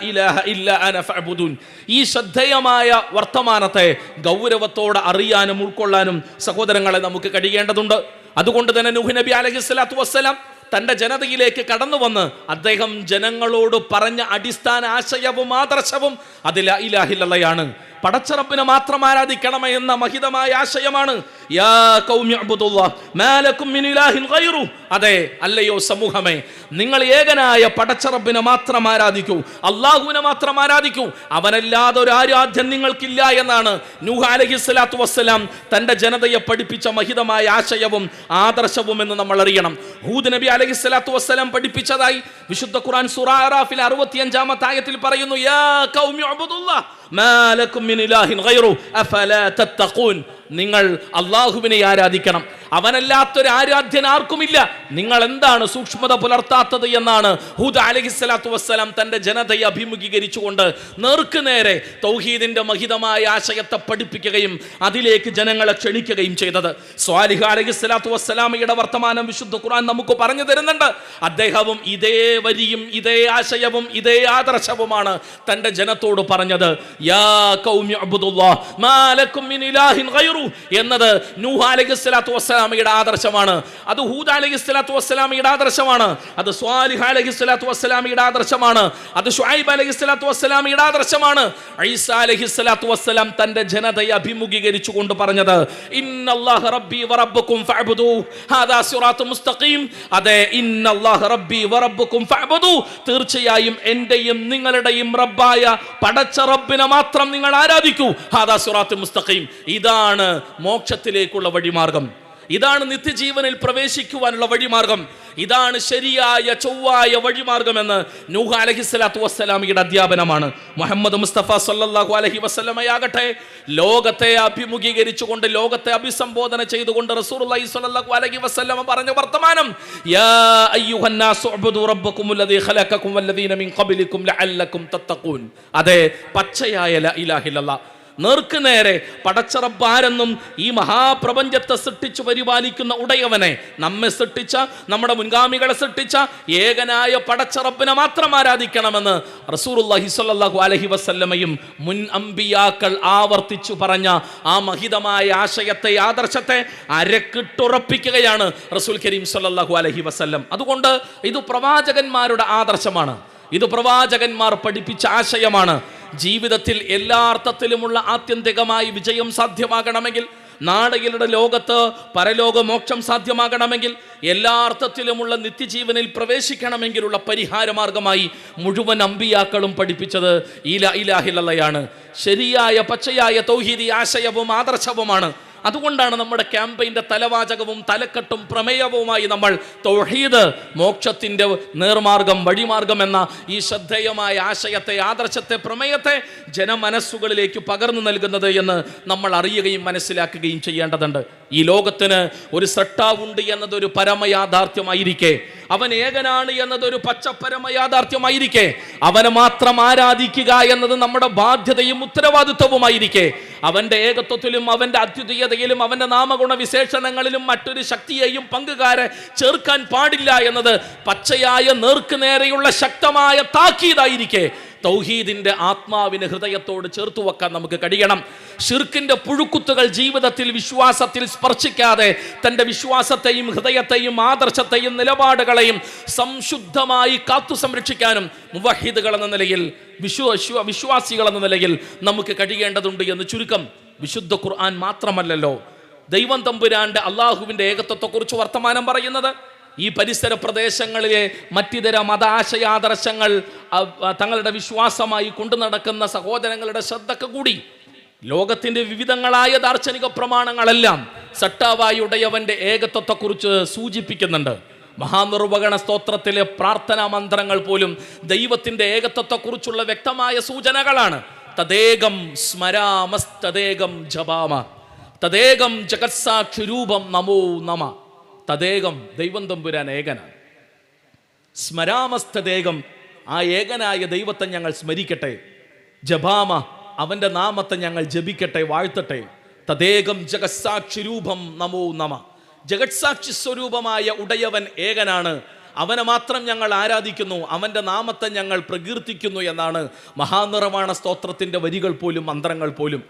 ഇലാഹ ഇല്ലാ അന ഫഅബ്ദുൻ. ഈ ശ്രദ്ധേയമായ വർത്തമാനത്തെ ഗൗരവത്തോടെ അറിയാനും ഉൾക്കൊള്ളാനും സഹോദരങ്ങളെ നമുക്ക് കഴിയേണ്ടതുണ്ട്. അതുകൊണ്ട് തന്നെ നൂഹ് നബി അലൈഹിസ്സലാത്തു വസ്സലാം തൻ്റെ ജനതയിലേക്ക് കടന്നു വന്ന് അദ്ദേഹം ജനങ്ങളോട് പറഞ്ഞ അടിസ്ഥാന ആശയവും ആദർശവും അത് ലാ ഇലാഹ ഇല്ലല്ലാഹയാണ്. പടച്ചറപ്പിനെ മാത്രം ആരാധിക്കണമേ എന്ന മഹിതമായ ആശയമാണ്. യാ ഖൗമി അബ്ദുല്ലാഹ് മാ ലക്കും മിൻ ഇലാഹിൻ ഗൈറു. അതെ, അല്ലയോ സമൂഹമേ, നിങ്ങൾ ഏകനായ പടച്ചറപ്പിനെ മാത്രം ആരാധിക്കൂ, അല്ലാഹുവിനെ മാത്രം ആരാധിക്കൂ, അവനല്ലാതെ ഒരു ആരാധ്യം നിങ്ങൾക്കില്ല എന്നാണ് നൂഹ് അലൈഹിസ്സലാത്തു വസ്സലാം തൻ്റെ ജനതയെ പഠിപ്പിച്ച മഹിതമായ ആശയവും ആദർശവും എന്ന് നമ്മൾ അറിയണം. ഹൂദ് നബി അലൈഹിസ്സലാത്തു വസ്സലാം പഠിപ്പിച്ചതായി വിശുദ്ധ ഖുർആൻ സൂറ അറാഫിൽ 65-ാമത്തെ ആയത്തിൽ പറയുന്നു, യാ ഖൗമി അബ്ദുല്ലാഹ് മാ ലക്കും മിൻ ഇലാഹിൻ ഗൈറു അഫലാ തത്തഖൂൻ. നിങ്ങൾ അള്ളാഹുവിനെ ആരാധിക്കണം, അവനല്ലാത്തൊരു ആരാധ്യൻ ആർക്കുമില്ല. നിങ്ങൾ എന്താണ് സൂക്ഷ്മത പുലർത്താത്തത് എന്നാണ് ഹൂദ് അലൈഹിസ്സലാത്തു വസ്സലാം തൻ്റെ ജനതയെ അഭിമുഖീകരിച്ചുകൊണ്ട് നേർക്ക് നേരെ തൗഹീദിന്റെ മഹിതമായ ആശയത്തെ പഠിപ്പിക്കുകയും അതിലേക്ക് ജനങ്ങളെ ക്ഷണിക്കുകയും ചെയ്തത്. സ്വാലിഹ് അലൈഹിസ്സലാത്തു വസ്സലാമയുടെ വർത്തമാനം വിശുദ്ധ ഖുർആൻ നമുക്ക് പറഞ്ഞു തരുന്നുണ്ട്. അദ്ദേഹവും ഇതേ വരിയും ഇതേ ആശയവും ഇതേ ആദർശവുമാണ് തൻ്റെ ജനത്തോട് പറഞ്ഞത്. യാ ഖൗമി അബ്ദുല്ലാഹ് മാ ലക്കും മിൻ ഇലാഹിൻ ഗൈറു എന്നത് നൂഹ് അലൈഹിസ്സലാത്തു വസ്സലാമയുടെ ആദർശമാണ്. അത് ഹൂദ് അലൈഹിസ്സലാത്തു വസ്സലാമയുടെ ആദർശമാണ്. അത് സ്വാലിഹ് അലൈഹിസ്സലാത്തു വസ്സലാമയുടെ ആദർശമാണ്. അത് ശുഐബ് അലൈഹിസ്സലാത്തു വസ്സലാമയുടെ ആദർശമാണ്. ഈസാ അലൈഹിസ്സലാത്തു വസ്സലാം തന്റെ ജനതയെ അഭിമുഖീകരിച്ചുകൊണ്ട് പറഞ്ഞത്, ഇന്നല്ലാഹ റബ്ബി വറബ്ബുക്കും ഫഅബ്ദൂ ഹാദാ സിറാത്തും മുസ്തഖീം. അതെ, ഇന്നല്ലാഹ റബ്ബി വറബ്ബുക്കും ഫഅബ്ദൂ, തീർച്ചയായും എന്റെയും നിങ്ങളുടെയും റബ്ബായ പടച്ച റബ്ബിനെ മാത്രം നിങ്ങൾ ആരാധിക്കൂ. ഹാദാ സിറാത്തും മുസ്തഖീം, ഇതാണ് മോക്ഷത്തിലേക്കുള്ള വഴിമാർഗം, ഇതാണ് നിത്യജീവനിൽ പ്രവേശിക്കുവാനുള്ള വഴിമാർഗം, ഇതാണ് ശരിയായ ചൊവ്വായ വഴിമാർഗമെന്ന് നൂഹ് അലൈഹിസ്സലാത്തു വസ്സലാമിയുടെ അധ്യാപനമാണ്. മുഹമ്മദ് മുസ്തഫ സല്ലല്ലാഹു അലൈഹി വസല്ലമയാകട്ടെ ലോകത്തെ അഭിമുഖീകരിച്ചുകൊണ്ട് ലോകത്തെ അഭിസംബോധന ചെയ്തുകൊണ്ട് റസൂലുള്ളാഹി സ്വല്ലല്ലാഹു അലൈഹി വസല്ലമ പറഞ്ഞ വർത്തമാനം, യാ അയ്യുഹന്നാസു ഉബ്ദു റബ്ബക്കുമുല്ലദീ ഖലഖക്കും വല്ലദീന മിൻ ഖബ്ലിക്കും ലഅല്ലക്കും തത്തഖൂൻ. അതെ, പച്ചയായ ലാ ഇലാഹ ഇല്ലല്ലാഹ്, നേർക്ക് നേരെ പടച്ചറബ്ബാരെന്നും ഈ മഹാപ്രപഞ്ചത്തെ സൃഷ്ടിച്ചു പരിപാലിക്കുന്ന ഉടയവനെ, നമ്മെ സൃഷ്ടിച്ച നമ്മുടെ മുൻഗാമികളെ സൃഷ്ടിച്ച ഏകനായ പടച്ചറബ്ബിനെ മാത്രം ആരാധിക്കണമെന്ന് റസൂലുള്ളാഹി സ്വല്ലല്ലാഹു അലൈഹി വസല്ലമയും മുൻ അമ്പിയാക്കൾ ആവർത്തിച്ചു പറഞ്ഞ ആ മഹിതമായ ആശയത്തെ ആദർശത്തെ അരക്കിട്ടുറപ്പിക്കുകയാണ് റസൂൽ കരീം സ്വല്ലല്ലാഹു അലൈഹി വസല്ലം. അതുകൊണ്ട് ഇത് പ്രവാചകന്മാരുടെ ആദർശമാണ്, ഇത് പ്രവാചകന്മാർ പഠിപ്പിച്ച ആശയമാണ്. ജീവിതത്തിൽ എല്ലാ അർത്ഥത്തിലുമുള്ള ആത്യന്തികമായി വിജയം സാധ്യമാകണമെങ്കിൽ, നാളെയുടെ ലോകത്ത് പരലോക മോക്ഷം സാധ്യമാകണമെങ്കിൽ, എല്ലാ അർത്ഥത്തിലുമുള്ള നിത്യജീവനിൽ പ്രവേശിക്കണമെങ്കിലുള്ള പരിഹാരമാർഗമായി മുഴുവൻ അമ്പിയാക്കളും പഠിപ്പിച്ചത് ഈ ലാ ഇലാഹ ഇല്ലല്ലാഹയാണ്. ശരിയായ പച്ചയായ തൗഹീദി ആശയവും ആദർശവുമാണ്. അതുകൊണ്ടാണ് നമ്മുടെ ക്യാമ്പയിൻ്റെ തലവാചകവും തലക്കെട്ടും പ്രമേയവുമായി നമ്മൾ തൗഹീദ്, മോക്ഷത്തിൻ്റെ നേർമാർഗം, വഴിമാർഗം എന്ന ഈ ശ്രദ്ധേയമായ ആശയത്തെ, ആദർശത്തെ, പ്രമേയത്തെ ജനമനസ്സുകളിലേക്ക് പകർന്നു നൽകുന്നത് എന്ന് നമ്മൾ അറിയുകയും മനസ്സിലാക്കുകയും ചെയ്യേണ്ടതുണ്ട്. ഈ ലോകത്തിന് ഒരു സൃഷ്ടാവുണ്ട് എന്നതൊരു പരമയാഥാർത്ഥ്യമായിരിക്കെ, അവൻ ഏകനാണ് എന്നതൊരു പച്ചപ്പരമയാഥാർത്ഥ്യമായിരിക്കെ, അവനെ മാത്രം ആരാധിക്കുക എന്നത് നമ്മുടെ ബാധ്യതയും ഉത്തരവാദിത്വവുമായിരിക്കെ, അവന്റെ ഏകത്വത്തിലും അവന്റെ അദ്വിതീയതയിലും അവന്റെ നാമഗുണ വിശേഷണങ്ങളിലും മറ്റൊരു ശക്തിയെയും പങ്കുകാരെ ചേർക്കാൻ പാടില്ല എന്നത് പച്ചയായ നേർക്ക് നേരെയുള്ള ശക്തമായ താക്കീതായിരിക്കെ, തൗഹീദിന്റെ ആത്മാവിന് ഹൃദയത്തോട് ചേർത്തു വെക്കാൻ നമുക്ക് കഴിയണം. ഷിർക്കിന്റെ പുഴുക്കുത്തുകൾ ജീവിതത്തിൽ വിശ്വാസത്തിൽ സ്പർശിക്കാതെ തൻ്റെ വിശ്വാസത്തെയും ഹൃദയത്തെയും ആദർശത്തെയും നിലപാടുകളെയും സംശുദ്ധമായി കാത്തു സംരക്ഷിക്കാനും മുവഹിദുകൾ എന്ന നിലയിൽ, വിശ്വാസികൾ എന്ന നിലയിൽ നമുക്ക് കഴിയേണ്ടതുണ്ട് എന്ന് ചുരുക്കം. വിശുദ്ധ ഖുർആൻ മാത്രമല്ലല്ലോ ദൈവം തമ്പുരാന്റെ അള്ളാഹുവിൻ്റെ ഏകത്വത്തെക്കുറിച്ച് വർത്തമാനം പറയുന്നത്. ഈ പരിസര പ്രദേശങ്ങളിലെ മറ്റിതര മതാശയാദർശങ്ങൾ തങ്ങളുടെ വിശ്വാസമായി കൊണ്ടു നടക്കുന്ന സഹോദരങ്ങളുടെ ശ്രദ്ധക്ക് കൂടി ലോകത്തിൻ്റെ വിവിധങ്ങളായ ദാർശനിക പ്രമാണങ്ങളെല്ലാം സട്ടാവായുടയവന്റെ ഏകത്വത്തെക്കുറിച്ച് സൂചിപ്പിക്കുന്നുണ്ട്. മഹാനിർവഹണ സ്തോത്രത്തിലെ പ്രാർത്ഥനാ മന്ത്രങ്ങൾ പോലും ദൈവത്തിൻ്റെ ഏകത്വത്തെക്കുറിച്ചുള്ള വ്യക്തമായ സൂചനകളാണ്. തദേകം സ്മരാമസ്തദേകം ജപാമ, തദേകം ജഗത്സാക്ഷുരൂപം നമോ നമ. തദേകം, ദൈവം തമ്പുരാൻ ഏകനാണ്. സ്മരാമസ്തദേകം, ആ ഏകനായ ദൈവത്തെ ഞങ്ങൾ സ്മരിക്കട്ടെ. ജപാമ, അവൻ്റെ നാമത്തെ ഞങ്ങൾ ജപിക്കട്ടെ, വാഴ്ത്തട്ടെ. തദേകം ജഗത്സാക്ഷി രൂപം നമോ നമ. ജഗത്സാക്ഷി സ്വരൂപമായ ഉടയവൻ ഏകനാണ്, അവനെ മാത്രം ഞങ്ങൾ ആരാധിക്കുന്നു, അവൻ്റെ നാമത്തെ ഞങ്ങൾ പ്രകീർത്തിക്കുന്നു എന്നാണ് മഹാനിർവാണ സ്തോത്രത്തിൻ്റെ വരികൾ പോലും മന്ത്രങ്ങൾ പോലും.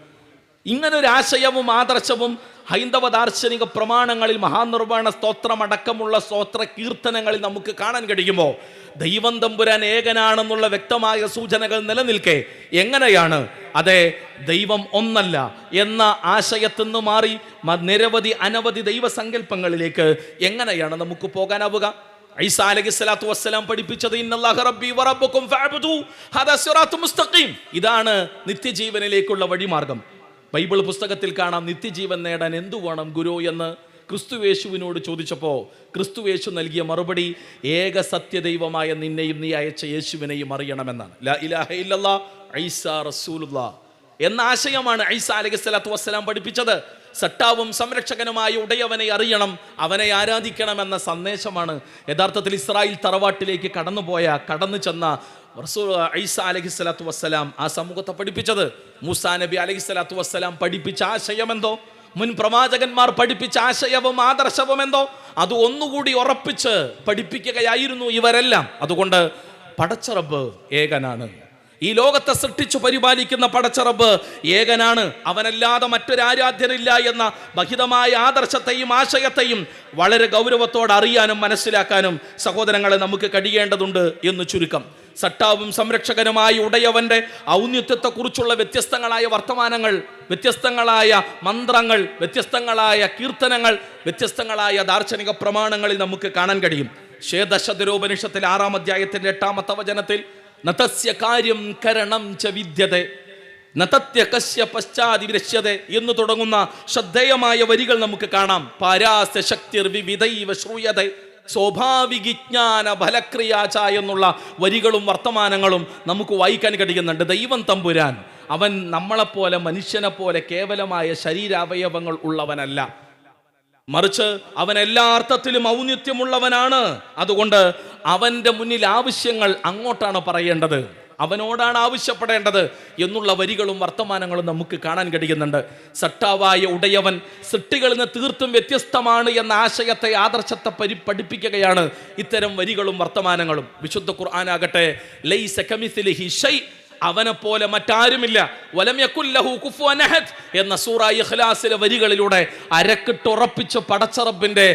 ഇങ്ങനൊരു ആശയവും ആദർശവും ഹൈന്ദവ ദാർശനിക പ്രമാണങ്ങളിൽ മഹാനിർവാണ സ്തോത്രമടക്കമുള്ള സ്തോത്ര കീർത്തനങ്ങളിൽ നമുക്ക് കാണാൻ കഴിയുമോ? ദൈവം തമ്പുരാൻ ഏകനാണെന്നുള്ള വ്യക്തമായ സൂചനകൾ നിലനിൽക്കെ എങ്ങനെയാണ് അതെ ദൈവം ഒന്നല്ല എന്ന ആശയത്തിൽ നിന്ന് മാറി നിരവധി അനവധി ദൈവസങ്കല്പങ്ങളിലേക്ക് എങ്ങനെയാണ് നമുക്ക് പോകാനാവുക? ഈസാ അലൈഹിസ്സലാത്തു വസ്സലാം പഠിപ്പിച്ചത് ഇന്നല്ലാഹ റബ്ബി വറബ്ബുക്കും ഫഅബ്ദു ഹദാ സിറാത്തും മുസ്തഖീം, ഇതാണ് നിത്യജീവനിലേക്കുള്ള വഴിമാർഗം. ബൈബിൾ പുസ്തകത്തിൽ കാണാം നിത്യജീവൻ നേടാൻ എന്തു വേണം ഗുരു എന്ന് ക്രിസ്തുവേശുവിനോട് ചോദിച്ചപ്പോൾ ക്രിസ്തുവേശു നൽകിയ മറുപടി ഏക സത്യദൈവമായ നിന്നെയും നീ അയച്ച യേശുവിനെയും അറിയണമെന്നാണ്. ലാ ഇലാഹ ഇല്ലല്ലാഹ് ഈസാ റസൂലുള്ളാഹ് എന്ന ആശയമാണ് ഈസാ അലൈഹിസ്സലാത്തു വസ്സലാം പഠിപ്പിച്ചത്. സട്ടാവും സംരക്ഷകനുമായ ഉടയവനെ അറിയണം, അവനെ ആരാധിക്കണമെന്ന സന്ദേശമാണ് യഥാർത്ഥത്തിൽ ഇസ്രായേൽ തറവാട്ടിലേക്ക് കടന്നു ചെന്ന ഈസാ അലൈഹിസ്സലാത്തു വസ്സലാം ആ സമൂഹത്തെ പഠിപ്പിച്ചത്. മൂസാ നബി അലൈഹിസ്സലാത്തു വസ്സലാം പഠിപ്പിച്ച ആശയമെന്തോ, മുൻ പ്രവാചകന്മാർ പഠിപ്പിച്ച ആശയവും ആദർശവും എന്തോ, അത് ഒന്നുകൂടി ഉറപ്പിച്ച് പഠിപ്പിക്കുകയായിരുന്നു ഇവരെല്ലാം. അതുകൊണ്ട് പടച്ചറബ് ഏകനാണ്, ഈ ലോകത്തെ സൃഷ്ടിച്ചു പരിപാലിക്കുന്ന പടച്ചറബ് ഏകനാണ്, അവനല്ലാതെ മറ്റൊരാരാധ്യനില്ല എന്ന ബഹിതമായ ആദർശത്തെയും ആശയത്തെയും വളരെ ഗൗരവത്തോടെ അറിയാനും മനസ്സിലാക്കാനും സഹോദരങ്ങളെ നമുക്ക് കഴിയേണ്ടതുണ്ട് എന്ന് ചുരുക്കം. സട്ടാവും സംരക്ഷകനുമായി ഉടയവന്റെ ഔന്നത്യത്തെക്കുറിച്ചുള്ള വ്യത്യസ്തങ്ങളായ വർത്തമാനങ്ങൾ, വ്യത്യസ്തങ്ങളായ മന്ത്രങ്ങൾ, വ്യത്യസ്തങ്ങളായ കീർത്തനങ്ങൾ, വ്യത്യസ്തങ്ങളായ ദാർശനിക പ്രമാണങ്ങളിൽ നമുക്ക് കാണാൻ കഴിയും. ശ്വേതശതരോപനിഷത്തിൽ 6-ാം അധ്യായത്തിന്റെ 8-ാമത്തെ വചനത്തിൽ നതസ്യ കാര്യം കരണം ച വിദ്യതേ നതത്യ കസ്യ പശ്ചാദിവിരശ്യതേ എന്ന് തുടങ്ങുന്ന ശ്രദ്ധേയമായ വരികൾ നമുക്ക് കാണാം. പാരാസ്യ ശക്തിർ വിവിധൈവ ശ്രൂയതേ സ്വാഭാവികജ്ഞാന ഫലക്രിയാച എന്നുള്ള വരികളും വർത്തമാനങ്ങളും നമുക്ക് വായിക്കാൻ കഴിയുന്നുണ്ട്. ദൈവം തമ്പുരാൻ അവൻ നമ്മളെപ്പോലെ മനുഷ്യനെ പോലെ കേവലമായ ശരീരാവയവങ്ങൾ ഉള്ളവനല്ല, മറിച്ച് അവൻ എല്ലാ അർത്ഥത്തിലും ഔന്നത്യമുള്ളവനാണ്. അതുകൊണ്ട് അവൻ്റെ മുന്നിൽ ആവശ്യങ്ങൾ അങ്ങോട്ടാണ് പറയേണ്ടത്, അവനോടാണ് ആവശ്യപ്പെടേണ്ടത് എന്നുള്ള വരികളും വർത്തമാനങ്ങളും നമുക്ക് കാണാൻ കഴിയുന്നുണ്ട്. സട്ടാവായ ഉടയവൻ സൃഷ്ടികളിൽ നിന്ന് തീർത്തും വ്യത്യസ്തമാണ് എന്ന ആശയത്തെ ആദർശത്തെ പഠിപ്പിക്കുകയാണ് ഇത്തരം വരികളും വർത്തമാനങ്ങളും. വിശുദ്ധ ഖുർആനാകട്ടെ ലൈസ കമിസ്ലിഹി ഷൈ, അവനെ പോലെ മറ്റാരുമില്ല, വലം യകുൽ ലഹു കുഫുവൻ അഹദ് എന്ന സൂറ ഇഖ്ലാസിലെ വരികളിലൂടെ അരക്കിട്ടുറപ്പിച്ച പടച്ചറബിന്റെ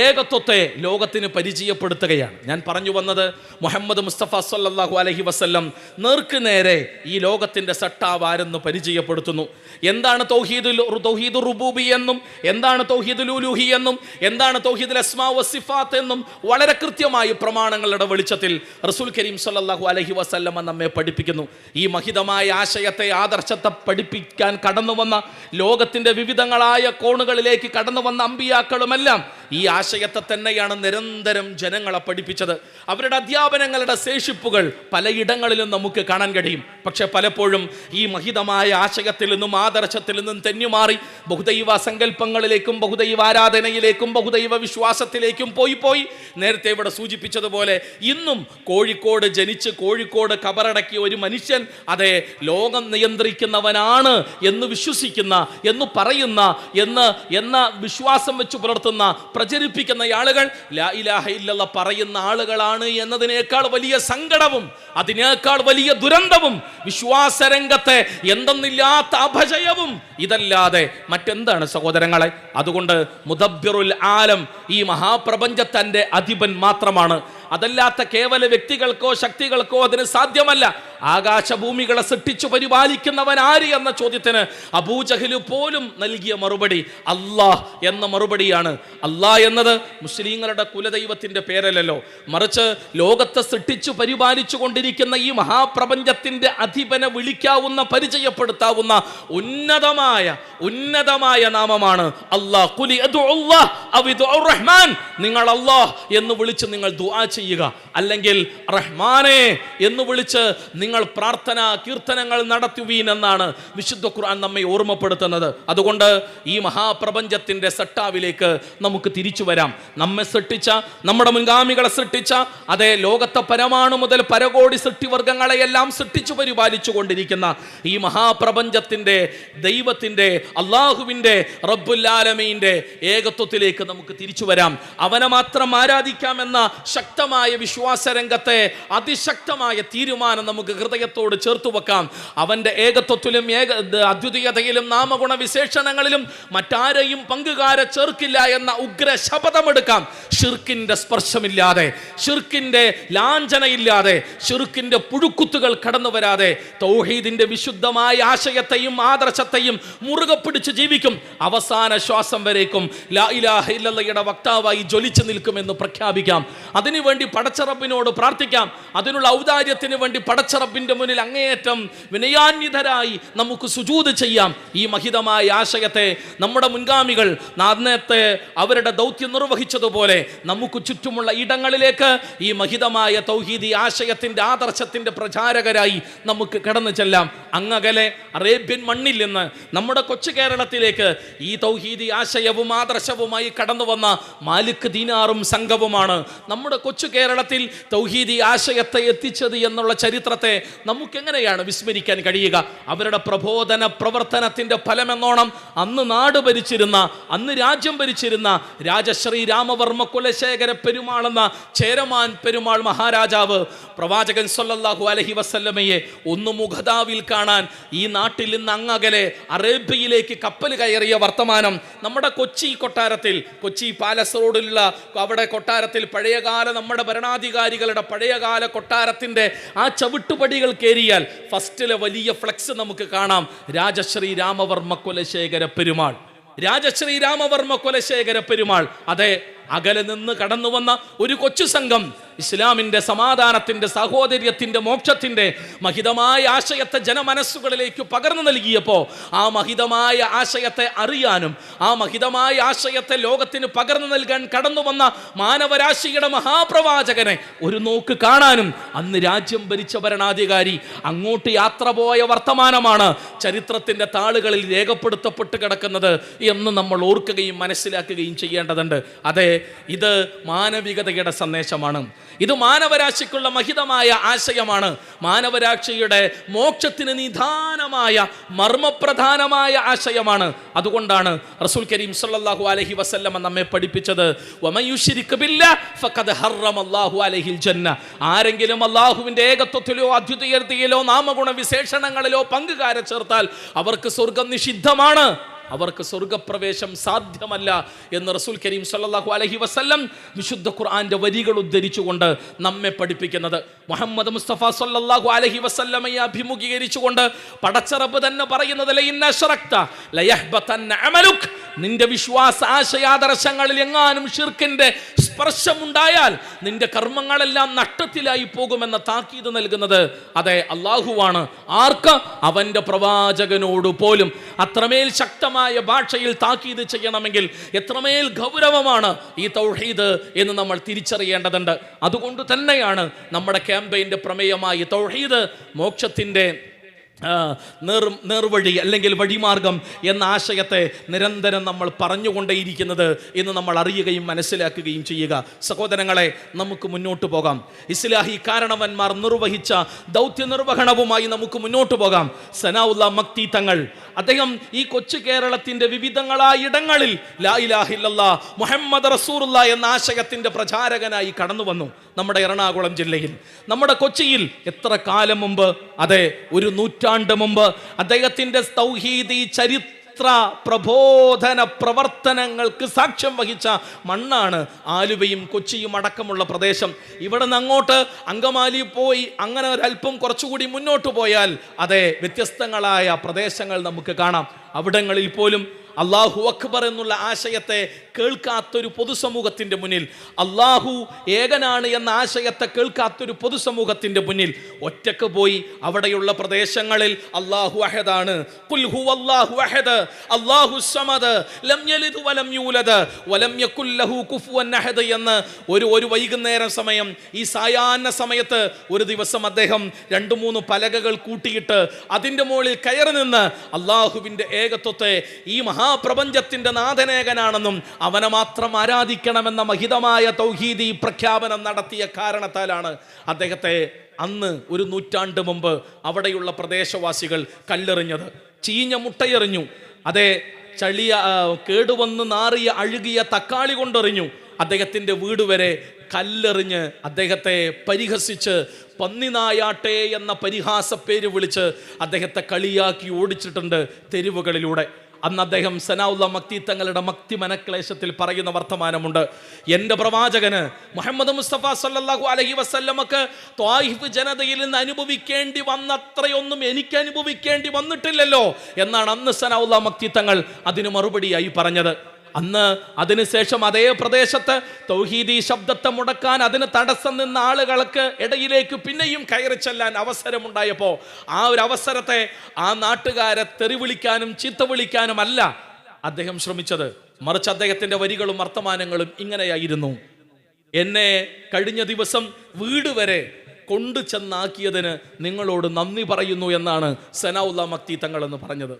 ഏകത്വത്തെ ലോകത്തിന് പരിചയപ്പെടുത്തുകയാണ്. ഞാൻ പറഞ്ഞു വന്നത് മുഹമ്മദ് മുസ്തഫ സല്ലല്ലാഹു അലൈഹി വസല്ലം നേർക്ക് നേരെ ഈ ലോകത്തിന്റെ സട്ടാവാരെന്ന് പരിചയപ്പെടുത്തുന്നു. എന്താണ് തൗഹീദുൽ റുബൂബി എന്നും എന്താണ് തൗഹീദുൽ ഉലൂഹി എന്നും എന്താണ് തൗഹീദുൽ അസ്മാ വസിഫാത്ത് എന്നും വളരെ കൃത്യമായി പ്രമാണങ്ങളുടെ വെളിച്ചത്തിൽ റസൂൽ കരീം സല്ലല്ലാഹു അലൈഹി വസല്ലം നമ്മെ പഠിപ്പിക്കുന്നു. ഈ മഹിതമായ ആശയത്തെ ആദർശത്തെ പഠിപ്പിക്കാൻ കടന്നു വന്ന ലോകത്തിന്റെ വിവിധങ്ങളായ കോണുകളിലേക്ക് കടന്നു വന്ന അമ്പിയാക്കളുമെല്ലാം ഈ ആശയത്തെ തന്നെയാണ് നിരന്തരം ജനങ്ങളെ പഠിപ്പിച്ചത്. അവരുടെ അധ്യാപനങ്ങളുടെ ശേഷിപ്പുകൾ പലയിടങ്ങളിലും നമുക്ക് കാണാൻ കഴിയും. പക്ഷെ പലപ്പോഴും ഈ മഹിതമായ ആശയത്തിൽ നിന്നും ആദർശത്തിൽ നിന്നും തെന്നുമാറി ബഹുദൈവ സങ്കല്പങ്ങളിലേക്കും ബഹുദൈവ ആരാധനയിലേക്കും ബഹുദൈവ വിശ്വാസത്തിലേക്കും പോയി നേരത്തെ ഇവിടെ സൂചിപ്പിച്ചതുപോലെ ഇന്നും കോഴിക്കോട് ജനിച്ച് കോഴിക്കോട് കബറടക്കിയ ഒരു മനുഷ്യൻ അതെ ലോകം നിയന്ത്രിക്കുന്നവനാണ് എന്ന് വിശ്വസിക്കുന്ന, എന്ന് പറയുന്ന, എന്ന വിശ്വാസം വെച്ച് പുലർത്തുന്ന, പ്രചരിപ്പിക്കുന്ന ആളുകൾ ലാ ഇലാഹ ഇല്ലല്ലാഹ് പറയുന്ന ആളുകളാണ് എന്നതിനേക്കാൾ വലിയ സങ്കടവും അതിനേക്കാൾ വലിയ ദുരന്തവും വിശ്വാസരംഗത്തെ എന്തെന്നില്ലാത്ത അപജയവും ഇതല്ലാതെ മറ്റെന്താണ് സഹോദരങ്ങളെ? അതുകൊണ്ട് മുദബ്ബിറുൽ ആലം ഈ മഹാപ്രപഞ്ചത്തിന്റെ അധിപൻ മാത്രമാണ്. അതല്ലാത്ത കേവല വ്യക്തികൾക്കോ ശക്തികൾക്കോ അതിന് സാധ്യമല്ല. ആകാശഭൂമികളെ സൃഷ്ടിച്ചു പരിപാലിക്കുന്നവൻ ആര് എന്ന ചോദ്യത്തിന് അബൂജഹൽ പോലും നൽകിയ മറുപടി അല്ലാഹ് എന്ന മറുപടിയാണ്. അല്ലാഹ് എന്നത് മുസ്ലിങ്ങളുടെ കുലദൈവത്തിന്റെ പേരല്ലല്ലോ, മറിച്ച് ലോകത്തെ സൃഷ്ടിച്ചു പരിപാലിച്ചു കൊണ്ടിരിക്കുന്ന ഈ മഹാപ്രപഞ്ചത്തിന്റെ അധിപനെ വിളിക്കാവുന്ന, പരിചയപ്പെടുത്താവുന്ന ഉന്നതമായ നാമമാണ് അല്ലാഹ്. ഖുലി അദ്ഉല്ലാഹ് അവ അദ്ഉർ റഹ്മാൻ, നിങ്ങൾ അല്ലാഹ് എന്ന് വിളിച്ച് നിങ്ങൾ ദുആ ചെയ്യുക, അല്ലെങ്കിൽ റഹ്മാനെ എന്ന് വിളിച്ച് നിങ്ങൾ പ്രാർത്ഥന കീർത്തനങ്ങൾ നടത്തുവീൻ എന്നാണ് വിശുദ്ധ ഖുർആൻ നമ്മെ ഓർമ്മപ്പെടുത്തുന്നത്. അതുകൊണ്ട് ഈ മഹാപ്രപഞ്ചത്തിന്റെ സട്ടാവിലേക്ക് നമുക്ക് തിരിച്ചു വരാം. നമ്മെ സൃഷ്ടിച്ച, നമ്മുടെ മുൻഗാമികളെ സൃഷ്ടിച്ച, അതേ ലോകത്തെ പരമാണു മുതൽ പരകോടി സൃഷ്ടിവർഗങ്ങളെയെല്ലാം സൃഷ്ടിച്ചു പരിപാലിച്ചു കൊണ്ടിരിക്കുന്ന ഈ മഹാപ്രപഞ്ചത്തിന്റെ ദൈവത്തിന്റെ അള്ളാഹുവിൻ്റെ റബ്ബുൽ ആലമീൻ്റെ ഏകത്വത്തിലേക്ക് നമുക്ക് തിരിച്ചു വരാം. അവനെ മാത്രം ആരാധിക്കാമെന്ന ശക്തമായ വിശ്വാസ രംഗത്തെ അതിശക്തമായ തീരുമാനം നമുക്ക് ഹൃദയത്തോട് ചേർത്തു വെക്കാം. അവൻ്റെ ഏകത്വത്തിലും അദ്വിതീയതയിലും നാമഗുണ വിശേഷണങ്ങളിലും മറ്റാരെയും പങ്കുകാരെ ചേർക്കില്ല എന്ന ഉഗ്ര ശപഥമെടുക്കാം. ഷിർക്കിൻ്റെ സ്പർശമില്ലാതെ, ഷിർക്കിൻ്റെ ലാഞ്ചനയില്ലാതെ, ഷിർക്കിൻ്റെ പുഴുക്കുത്തുകൾ കടന്നു വരാതെ തൗഹീദിന്റെ വിശുദ്ധമായ ആശയത്തെയും ആദർശത്തെയും മുറുകെ പിടിച്ച് ജീവിക്കും. അവസാന ശ്വാസം വരേക്കും ലാ ഇലാഹ ഇല്ലല്ലാഹയുടെ വക്താവായി ജ്വലിച്ചു നിൽക്കുമെന്ന് പ്രഖ്യാപിക്കാം. അതിനുവേണ്ടി പടച്ചറബിനോട് പ്രാർത്ഥിക്കാം. അതിനുള്ള ഔദാര്യത്തിന് വേണ്ടി പടച്ചറബിന്റെ മുന്നിൽ അങ്ങേയറ്റം വിനയാന്വിതരായി നമുക്ക് സുജൂദ് ചെയ്യാം. ഈ മഹിതമായ ആശയത്തെ നമ്മുടെ മുൻഗാമികൾ നേരത്തെ അവരുടെ ദൗത്യം നിർവഹിച്ചതുപോലെ നമുക്ക് ചുറ്റുമുള്ള ഇടങ്ങളിലേക്ക് ഈ മഹിതമായ തൗഹീദി ആശയത്തിന്റെ ആദർശത്തിന്റെ പ്രചാരകരായി നമുക്ക് കടന്നു ചെല്ലാം. അങ്ങകലെ അറേബ്യൻ മണ്ണിൽ നിന്ന് നമ്മുടെ കൊച്ചു കേരളത്തിലേക്ക് ഈ തൗഹീദി ആശയവും ആദർശവുമായി കടന്നു വന്ന മാലിക് ദീനാറും സംഘവുമാണ് നമ്മുടെ കൊച്ചു കേരളത്തിൽ തൗഹീദി ആശയത്തെ എത്തിച്ചത് എന്നുള്ള ചരിത്രത്തെ നമുക്കെങ്ങനെയാണ് വിസ്മരിക്കാൻ കഴിയുക? അവരുടെ പ്രബോധന പ്രവർത്തനത്തിന്റെ ഫലമെന്നോണം അന്ന് നാട് ഭരിച്ചിരുന്ന, അന്ന് രാജ്യം ഭരിച്ചിരുന്ന രാജശ്രീ രാമവർമ്മ കുലശേഖര പെരുമാൾ എന്ന ചേരമാൻ പെരുമാൾ മഹാരാജാവ് പ്രവാചകൻ സല്ലല്ലാഹു അലൈഹി വസല്ലമയെ ഒന്ന് മുഖദാവിൽ കാണാൻ ഈ നാട്ടിൽ നിന്ന് അങ്ങകലെ അറേബ്യയിലേക്ക് കപ്പൽ കയറിയ വർത്തമാനം നമ്മുടെ കൊച്ചി കൊട്ടാരത്തിൽ, കൊച്ചി പാലസ് റോഡിലുള്ള അവിടെ കൊട്ടാരത്തിൽ പഴയകാല നമ്മുടെ ഭരണാധികാരികളുടെ പഴയകാല കൊട്ടാരത്തിന്റെ ആ ചവിട്ടുപടികൾ കയറിയാൽ ഫസ്റ്റിലെ വലിയ ഫ്ലെക്സ് നമുക്ക് കാണാം. രാജശ്രീ രാമവർമ്മ കുലശേഖര പെരുമാൾ, രാജശ്രീ രാമവർമ്മ കുലശേഖര പെരുമാൾ. അതെ, അകലെ നിന്ന് കടന്നു വന്ന ഒരു കൊച്ചു സംഘം ഇസ്ലാമിന്റെ സമാധാനത്തിന്റെ സാഹോദര്യത്തിന്റെ മോക്ഷത്തിന്റെ മഹിതമായ ആശയത്തെ ജനമനസ്സുകളിലേക്ക് പകർന്നു നൽകിയപ്പോൾ ആ മഹിതമായ ആശയത്തെ അറിയാനും ആ മഹിതമായ ആശയത്തെ ലോകത്തിന് പകർന്നു നൽകാൻ കടന്നു വന്ന മാനവരാശിയുടെ മഹാപ്രവാചകനെ ഒരു നോക്ക് കാണാനും അന്ന് രാജ്യം ഭരിച്ച ഭരണാധികാരി അങ്ങോട്ട് യാത്ര പോയ വർത്തമാനമാണ് ചരിത്രത്തിന്റെ താളുകളിൽ രേഖപ്പെടുത്തപ്പെട്ട് കിടക്കുന്നത് എന്ന് നമ്മൾ ഓർക്കുകയും മനസ്സിലാക്കുകയും ചെയ്യേണ്ടതുണ്ട്. അതെ, ഇത് മാനവികതയുടെ സന്ദേശമാണ്. ഇത് മാനവരാശിക്കുള്ള മഹിതമായ ആശയമാണ്. മാനവരാശിയുടെ മോക്ഷത്തിന് നിദാനമായ മർമ്മപ്രധാനമായ ആശയമാണ്. അതുകൊണ്ടാണ് റസൂൽ കരീം സല്ലല്ലാഹു അലൈഹി വസല്ലമ നമ്മെ പഠിപ്പിച്ചത് വമയുശ്രിക് ബില്ലാഹ് ഫഖദ് ഹറമല്ലാഹു അലൈഹിൽ ജന്ന. ആരെങ്കിലും അല്ലാഹുവിന്റെ ഏകത്വത്തിലോ അദ്വിതീയതയിലോ നാമഗുണ വിശേഷണങ്ങളിലോ പങ്കുകാരെ ചേർത്താൽ അവർക്ക് സ്വർഗ്ഗം നിഷിദ്ധമാണ്, അവർക്ക് സ്വർഗപ്രവേശം സാധ്യമല്ല എന്ന് റസൂൽ കരീം സല്ലല്ലാഹു അലൈഹി വസല്ലം വിശുദ്ധ ഖുർആന്റെ വരികൾ ഉദ്ധരിച്ചുകൊണ്ട് നമ്മെ പഠിപ്പിക്കുന്നത്. മുഹമ്മദ് മുസ്തഫ സല്ലല്ലാഹു അലൈഹി വസല്ലമയെ അഭിമുഖീകരിച്ചുകൊണ്ട് പടച്ച റബ്ബ് തന്നെ പറയുന്നത് ലഇൻ അശ്റക്ത ലയഹ്ബതന്ന അമലുക്. നിന്റെ വിശ്വാസ ആശയാദർശങ്ങളിൽ എങ്ങാനും ഷിർക്കിന്റെ സ്പർശമുണ്ടായാൽ നിന്റെ കർമ്മങ്ങളെല്ലാം നഷ്ടത്തിലായി പോകുമെന്ന താക്കീത് നൽകുന്നത് അതെ അല്ലാഹുവാണ്. ആർക്ക്? അവന്റെ പ്രവാചകനോട് പോലും. അത്രമേൽ ശക്തമായ ഭാഷയിൽ താക്കീത് ചെയ്യണമെങ്കിൽ എത്രമേൽ ഗൗരവമാണ് ഈ തൗഹീദ് എന്ന് നമ്മൾ തിരിച്ചറിയേണ്ടതുണ്ട്. അതുകൊണ്ട് തന്നെയാണ് നമ്മുടെ ക്യാമ്പയിൻ്റെ പ്രമേയമായി തൗഹീദ് മോക്ഷത്തിൻ്റെ നേർവഴി അല്ലെങ്കിൽ വഴിമാർഗം എന്ന ആശയത്തെ നിരന്തരം നമ്മൾ പറഞ്ഞുകൊണ്ടേയിരിക്കുന്നത് എന്ന് നമ്മൾ അറിയുകയും മനസ്സിലാക്കുകയും ചെയ്യുക. സഹോദരങ്ങളെ, നമുക്ക് മുന്നോട്ട് പോകാം. ഇസ്ലാഹി കാരണവന്മാർ നിർവഹിച്ച ദൗത്യ നിർവഹണവുമായി നമുക്ക് മുന്നോട്ട് പോകാം. സനാഉല്ലാ മക്തി തങ്ങൾ അദ്ദേഹം ഈ കൊച്ചു കേരളത്തിന്റെ വിവിധങ്ങളായ ഇടങ്ങളിൽ ലാ ഇലാഹ ഇല്ലല്ലാഹ് മുഹമ്മദ് റസൂലുള്ളാഹ് എന്ന ആശയത്തിന്റെ പ്രചാരകനായി കടന്നു വന്നു. നമ്മുടെ എറണാകുളം ജില്ലയിൽ, നമ്മുടെ കൊച്ചിയിൽ എത്ര കാലം മുമ്പ്, അതെ ഒരു നൂറ്റാണ്ട് മുമ്പ് അദ്ദേഹത്തിന്റെ തൗഹീദി ചരിത്ര പ്രബോധന പ്രവർത്തനങ്ങൾക്ക് സാക്ഷ്യം വഹിച്ച മണ്ണാണ് ആലുവയും കൊച്ചിയും അടക്കമുള്ള പ്രദേശം. ഇവിടെ നിന്ന് അങ്ങോട്ട് അങ്കമാലി പോയി അങ്ങനെ ഒരല്പം കുറച്ചുകൂടി മുന്നോട്ട് പോയാൽ അതെ വ്യത്യസ്തങ്ങളായ പ്രദേശങ്ങൾ നമുക്ക് കാണാം. അവിടങ്ങളിൽ പോലും അല്ലാഹു അക്ബർ എന്നുള്ള ആശയത്തെ കേൾക്കാത്തൊരു പൊതുസമൂഹത്തിൻ്റെ മുന്നിൽ, അല്ലാഹു ഏകനാണ് എന്ന ആശയത്തെ കേൾക്കാത്തൊരു പൊതുസമൂഹത്തിൻ്റെ മുന്നിൽ ഒറ്റക്ക് പോയി അവിടെയുള്ള പ്രദേശങ്ങളിൽ അല്ലാഹു അഹദാണ്, ഖുൽ ഹുവല്ലാഹു അഹദ് അല്ലാഹു സമദ് ലം യലിദ് വലം യൂലദ് വലം യകുൽ ലഹു കുഫുവൻ അഹദ് എന്ന് ഒരു വൈകുന്നേരം സമയം, ഈ സായാഹ്ന സമയത്ത് ഒരു ദിവസം അദ്ദേഹം 2-3 പലകകൾ കൂട്ടിയിട്ട് അതിൻ്റെ മുകളിൽ കയറി നിന്ന് അല്ലാഹുവിൻ്റെ ഏകത്വത്തെ, ഈ മഹാപ്രപഞ്ചത്തിന്റെ നാഥനേകനാണെന്നും അവനെ മാത്രം ആരാധിക്കണമെന്ന മഹിതമായ തൗഹീദി പ്രഖ്യാപനം നടത്തിയ കാരണത്താലാണ് അദ്ദേഹത്തെ അന്ന് ഒരു നൂറ്റാണ്ട് മുമ്പ് അവിടെയുള്ള പ്രദേശവാസികൾ കല്ലെറിഞ്ഞത്. ചീഞ്ഞ മുട്ടയെറിഞ്ഞു. അതെ, കേടുവന്ന് നാറിയ അഴുകിയ തക്കാളി കൊണ്ടെറിഞ്ഞു. അദ്ദേഹത്തിൻ്റെ വീട് വരെ കല്ലെറിഞ്ഞ് അദ്ദേഹത്തെ പരിഹസിച്ച് പന്നിനായാട്ടെ എന്ന പരിഹാസ പേര് വിളിച്ച് അദ്ദേഹത്തെ കളിയാക്കി ഓടിച്ചിട്ടുണ്ട് തെരുവുകളിലൂടെ. അന്ന് അദ്ദേഹം സനാഉല്ലാ മക്തി തങ്ങളുടെ മക്തി മനക്ലേശത്തിൽ പറയുന്ന വർത്തമാനമുണ്ട്. എൻ്റെ പ്രവാചകന് മുഹമ്മദ് മുസ്തഫ സല്ലല്ലാഹു അലൈഹി വസല്ലമക്ക് ത്വായിഫ് ജനതയിൽ നിന്ന് അനുഭവിക്കേണ്ടി വന്നത്രയൊന്നും എനിക്ക് അനുഭവിക്കേണ്ടി വന്നിട്ടില്ലല്ലോ എന്നാണ് അന്ന് സനാഉല്ലാ മക്തി തങ്ങൾ അതിന് മറുപടിയായി പറഞ്ഞത്. അന്ന് അതിനുശേഷം അതേ പ്രദേശത്ത് തൗഹീദി ശബ്ദത്തെ മുടക്കാൻ അതിന് തടസ്സം നിന്ന ആളുകൾക്ക് ഇടയിലേക്ക് പിന്നെയും കയറി ചെല്ലാൻ അവസരമുണ്ടായപ്പോൾ ആ ഒരു അവസരത്തെ ആ നാട്ടുകാരെ തെറി വിളിക്കാനും ചീത്ത വിളിക്കാനും അല്ല അദ്ദേഹം ശ്രമിച്ചത്. മറിച്ച് അദ്ദേഹത്തിന്റെ വരികളും വർത്തമാനങ്ങളും ഇങ്ങനെയായിരുന്നു: എന്നെ കഴിഞ്ഞ ദിവസം വീട് വരെ കൊണ്ടു ചെന്നാക്കിയതിന് നിങ്ങളോട് നന്ദി പറയുന്നു എന്നാണ് സനാഉല്ലാ മക്തി തങ്ങൾ എന്ന് പറഞ്ഞത്.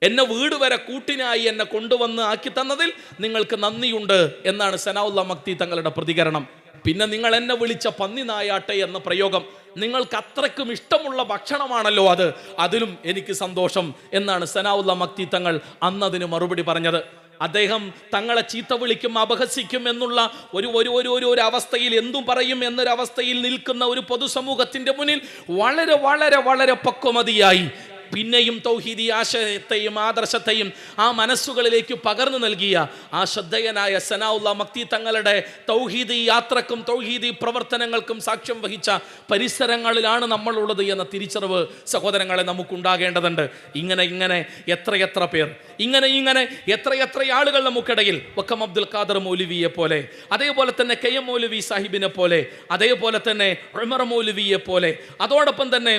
എന്നെ വീട് വരെ കൂട്ടിനായി എന്നെ കൊണ്ടുവന്ന് ആക്കി തന്നതിൽ നിങ്ങൾക്ക് നന്ദിയുണ്ട് എന്നാണ് സനാഉല്ലാ മക്തി തങ്ങളുടെ പ്രതികരണം. പിന്നെ നിങ്ങൾ എന്നെ വിളിച്ച പന്നി നായാട്ടെ എന്ന പ്രയോഗം നിങ്ങൾക്ക് അത്രയ്ക്കും ഇഷ്ടമുള്ള ഭക്ഷണമാണല്ലോ അത്, അതിലും എനിക്ക് സന്തോഷം എന്നാണ് സനാഉല്ലാ മക്തി തങ്ങൾ അന്നതിന് മറുപടി പറഞ്ഞത്. അദ്ദേഹം തങ്ങളെ ചീത്ത വിളിക്കും അപഹസിക്കും എന്നുള്ള ഒരു അവസ്ഥയിൽ എന്തും പറയും എന്നൊരവസ്ഥയിൽ നിൽക്കുന്ന ഒരു പൊതുസമൂഹത്തിന്റെ മുന്നിൽ വളരെ വളരെ വളരെ പക്വമതിയായി പിന്നെയും തൗഹീദി ആശയത്തെയും ആദർശത്തെയും ആ മനസ്സുകളിലേക്ക് പകർന്നു നൽകിയ ആ ശ്രദ്ധേയനായ സനാഉല്ലാ മക്തി തങ്ങളുടെ തൗഹീദി യാത്രക്കും തൗഹീദി പ്രവർത്തനങ്ങൾക്കും സാക്ഷ്യം വഹിച്ച പരിസരങ്ങളിലാണ് നമ്മളുള്ളത് എന്ന തിരിച്ചറിവ് സഹോദരങ്ങളെ നമുക്കുണ്ടാകേണ്ടതുണ്ട്. ഇങ്ങനെ എത്രയെത്ര പേർ, ഇങ്ങനെ എത്രയെത്ര ആളുകൾ നമുക്കിടയിൽ വക്കം അബ്ദുൽ ഖാദർ മൗലവിയെ പോലെ, അതേപോലെ തന്നെ കെ എം മൗലവി സാഹിബിനെ പോലെ, അതേപോലെ തന്നെ ഉമർ മൗലവിയെ പോലെ, അതോടൊപ്പം തന്നെ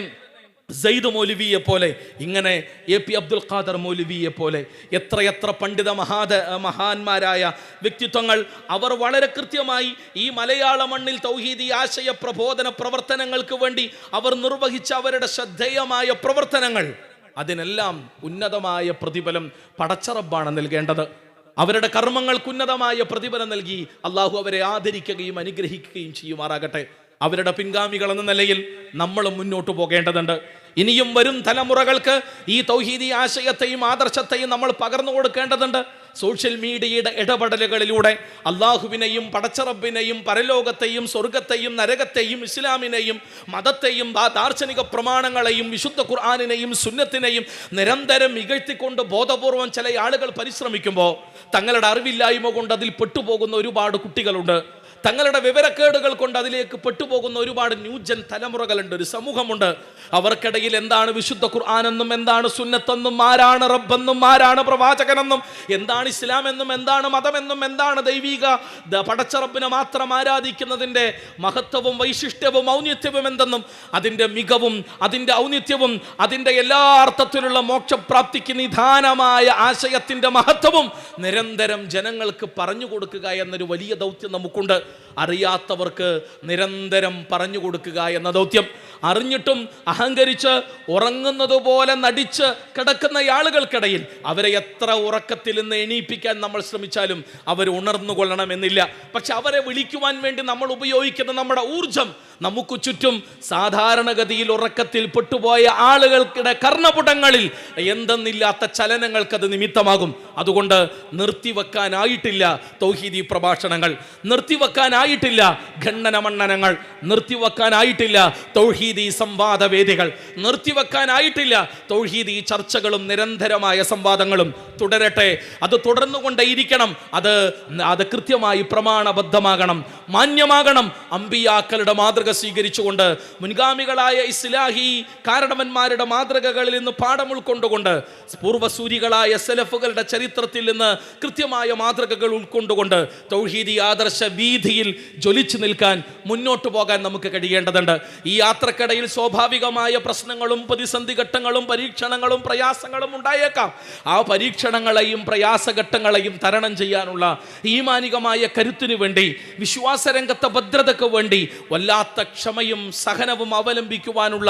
സയ്യിദ് മൗലവിയെ പോലെ, ഇങ്ങനെ എ പി അബ്ദുൽ ഖാദർ മൗലവിയെ പോലെ എത്രയെത്ര പണ്ഡിത മഹാന്മാരായ വ്യക്തിത്വങ്ങൾ അവർ വളരെ കൃത്യമായി ഈ മലയാള മണ്ണിൽ തൗഹീദി ആശയ പ്രബോധന പ്രവർത്തനങ്ങൾക്ക് വേണ്ടി അവർ നിർവഹിച്ച അവരുടെ ശ്രദ്ധേയമായ പ്രവർത്തനങ്ങൾ, അതിനെല്ലാം ഉന്നതമായ പ്രതിഫലം പടച്ചറബ്ബാണ് നൽകേണ്ടത്. അവരുടെ കർമ്മങ്ങൾക്ക് ഉന്നതമായ പ്രതിഫലം നൽകി അള്ളാഹു അവരെ ആദരിക്കുകയും അനുഗ്രഹിക്കുകയും ചെയ്യുമാറാകട്ടെ. അവരുടെ പിൻഗാമികൾ എന്ന നിലയിൽ നമ്മൾ മുന്നോട്ട് പോകേണ്ടതുണ്ട്. ഇനിയും വരും തലമുറകൾക്ക് ഈ തൗഹീദി ആശയത്തെയും ആദർശത്തെയും നമ്മൾ പകർന്നു കൊടുക്കേണ്ടതുണ്ട്. സോഷ്യൽ മീഡിയയുടെ ഇടപെടലുകളിലൂടെ അള്ളാഹുവിനെയും പടച്ചറബിനെയും പരലോകത്തെയും സ്വർഗത്തെയും നരകത്തെയും ഇസ്ലാമിനെയും മതത്തെയും ദാർശനിക പ്രമാണങ്ങളെയും വിശുദ്ധ ഖുർആനിനെയും സുന്നത്തിനെയും നിരന്തരം ഇകഴ്ത്തിക്കൊണ്ട് ബോധപൂർവം ചില ആളുകൾ പരിശ്രമിക്കുമ്പോൾ തങ്ങളുടെ അറിവില്ലായ്മ കൊണ്ട് അതിൽ പെട്ടുപോകുന്ന ഒരുപാട് കുട്ടികളുണ്ട്. തങ്ങളുടെ വിവരക്കേടുകൾ കൊണ്ട് അതിലേക്ക് പെട്ടുപോകുന്ന ഒരുപാട് ന്യൂജൻ തലമുറകളുണ്ട്, ഒരു സമൂഹമുണ്ട്. അവർക്കിടയിൽ എന്താണ് വിശുദ്ധ ഖുർആനെന്നും എന്താണ് സുന്നത്തെന്നും ആരാണ് റബ്ബെന്നും ആരാണ് പ്രവാചകനെന്നും എന്താണ് ഇസ്ലാം എന്നും എന്താണ് മതമെന്നും എന്താണ് ദൈവിക പടച്ച റബ്ബിനെ മാത്രം ആരാധിക്കുന്നതിൻ്റെ മഹത്വവും വൈശിഷ്ട്യവും ഔന്നിത്യവും എന്തെന്നും അതിൻ്റെ മികവും അതിൻ്റെ ഔന്നിത്യവും അതിൻ്റെ എല്ലാ അർത്ഥത്തിലുള്ള മോക്ഷപ്രാപ്തിക്ക് നിദാനമായ ആശയത്തിൻ്റെ മഹത്വവും നിരന്തരം ജനങ്ങൾക്ക് പറഞ്ഞു കൊടുക്കുക എന്നൊരു വലിയ ദൗത്യം നമുക്കുണ്ട്. അറിയാത്തവർക്ക് നിരന്തരം പറഞ്ഞു കൊടുക്കുക എന്ന ദൗത്യം. അറിഞ്ഞിട്ടും അഹങ്കരിച്ച് ഉറങ്ങുന്നത് പോലെ നടിച്ച് കിടക്കുന്ന ആളുകൾക്കിടയിൽ അവരെ എത്ര ഉറക്കത്തിൽ നിന്ന് എണീപ്പിക്കാൻ നമ്മൾ ശ്രമിച്ചാലും അവർ ഉണർന്നുകൊള്ളണമെന്നില്ല. പക്ഷെ അവരെ വിളിക്കുവാൻ വേണ്ടി നമ്മൾ ഉപയോഗിക്കുന്ന നമ്മുടെ ഊർജം നമുക്ക് ചുറ്റും സാധാരണഗതിയിൽ ഉറക്കത്തിൽ പെട്ടുപോയ ആളുകൾക്കിടെ കർണപുടങ്ങളിൽ എന്തെന്നില്ലാത്ത ചലനങ്ങൾക്കത് നിമിത്തമാകും. അതുകൊണ്ട് നിർത്തിവെക്കാനായിട്ടില്ല തൗഹീദി പ്രഭാഷണങ്ങൾ, നിർത്തിവെക്കാനായിട്ടില്ല ഖണ്ഡന മണ്ഡനങ്ങൾ, നിർത്തിവെക്കാനായിട്ടില്ല തൗഹീദി സംവാദവേദികൾ, നിർത്തിവെക്കാനായിട്ടില്ല തൗഹീദി ചർച്ചകളും നിരന്തരമായ സംവാദങ്ങളും. തുടരട്ടെ, അത് തുടർന്നുകൊണ്ടേയിരിക്കണം. അത് കൃത്യമായി പ്രമാണബദ്ധമാകണം, മാന്യമാകണം. അമ്പിയാക്കളുടെ മാതൃക സ്വീകരിച്ചുകൊണ്ട് മുൻഗാമികളായ ഇസ്ലാഹി കാരണവന്മാരുടെ മാതൃകകളിൽ നിന്ന് പാഠം ഉൾക്കൊണ്ടുകൊണ്ട് പൂർവ്വസൂരികളായ സലഫുകളുടെ ചരിത്രത്തിൽ നിന്ന് കൃത്യമായ മാതൃകകൾ ഉൾക്കൊണ്ടുകൊണ്ട് തൗഹീദി ആദർശ വീതിയിൽ ജ്വലിച്ചു നിൽക്കാൻ മുന്നോട്ട് പോകാൻ നമുക്ക് കഴിയേണ്ടതുണ്ട്. ഈ യാത്രക്കിടയിൽ സ്വാഭാവികമായ പ്രശ്നങ്ങളും പ്രതിസന്ധി ഘട്ടങ്ങളും പരീക്ഷണങ്ങളും പ്രയാസങ്ങളും ഉണ്ടായേക്കാം. ആ പരീക്ഷണങ്ങളെയും പ്രയാസഘട്ടങ്ങളെയും തരണം ചെയ്യാനുള്ള ഈമാനികമായ കരുത്തിനു വേണ്ടി, വിശ്വാസരംഗത്തെ ഭദ്രതയ്ക്ക് വേണ്ടി വല്ലാത്ത ക്ഷമയും സഹനവും അവലംബിക്കുവാനുള്ള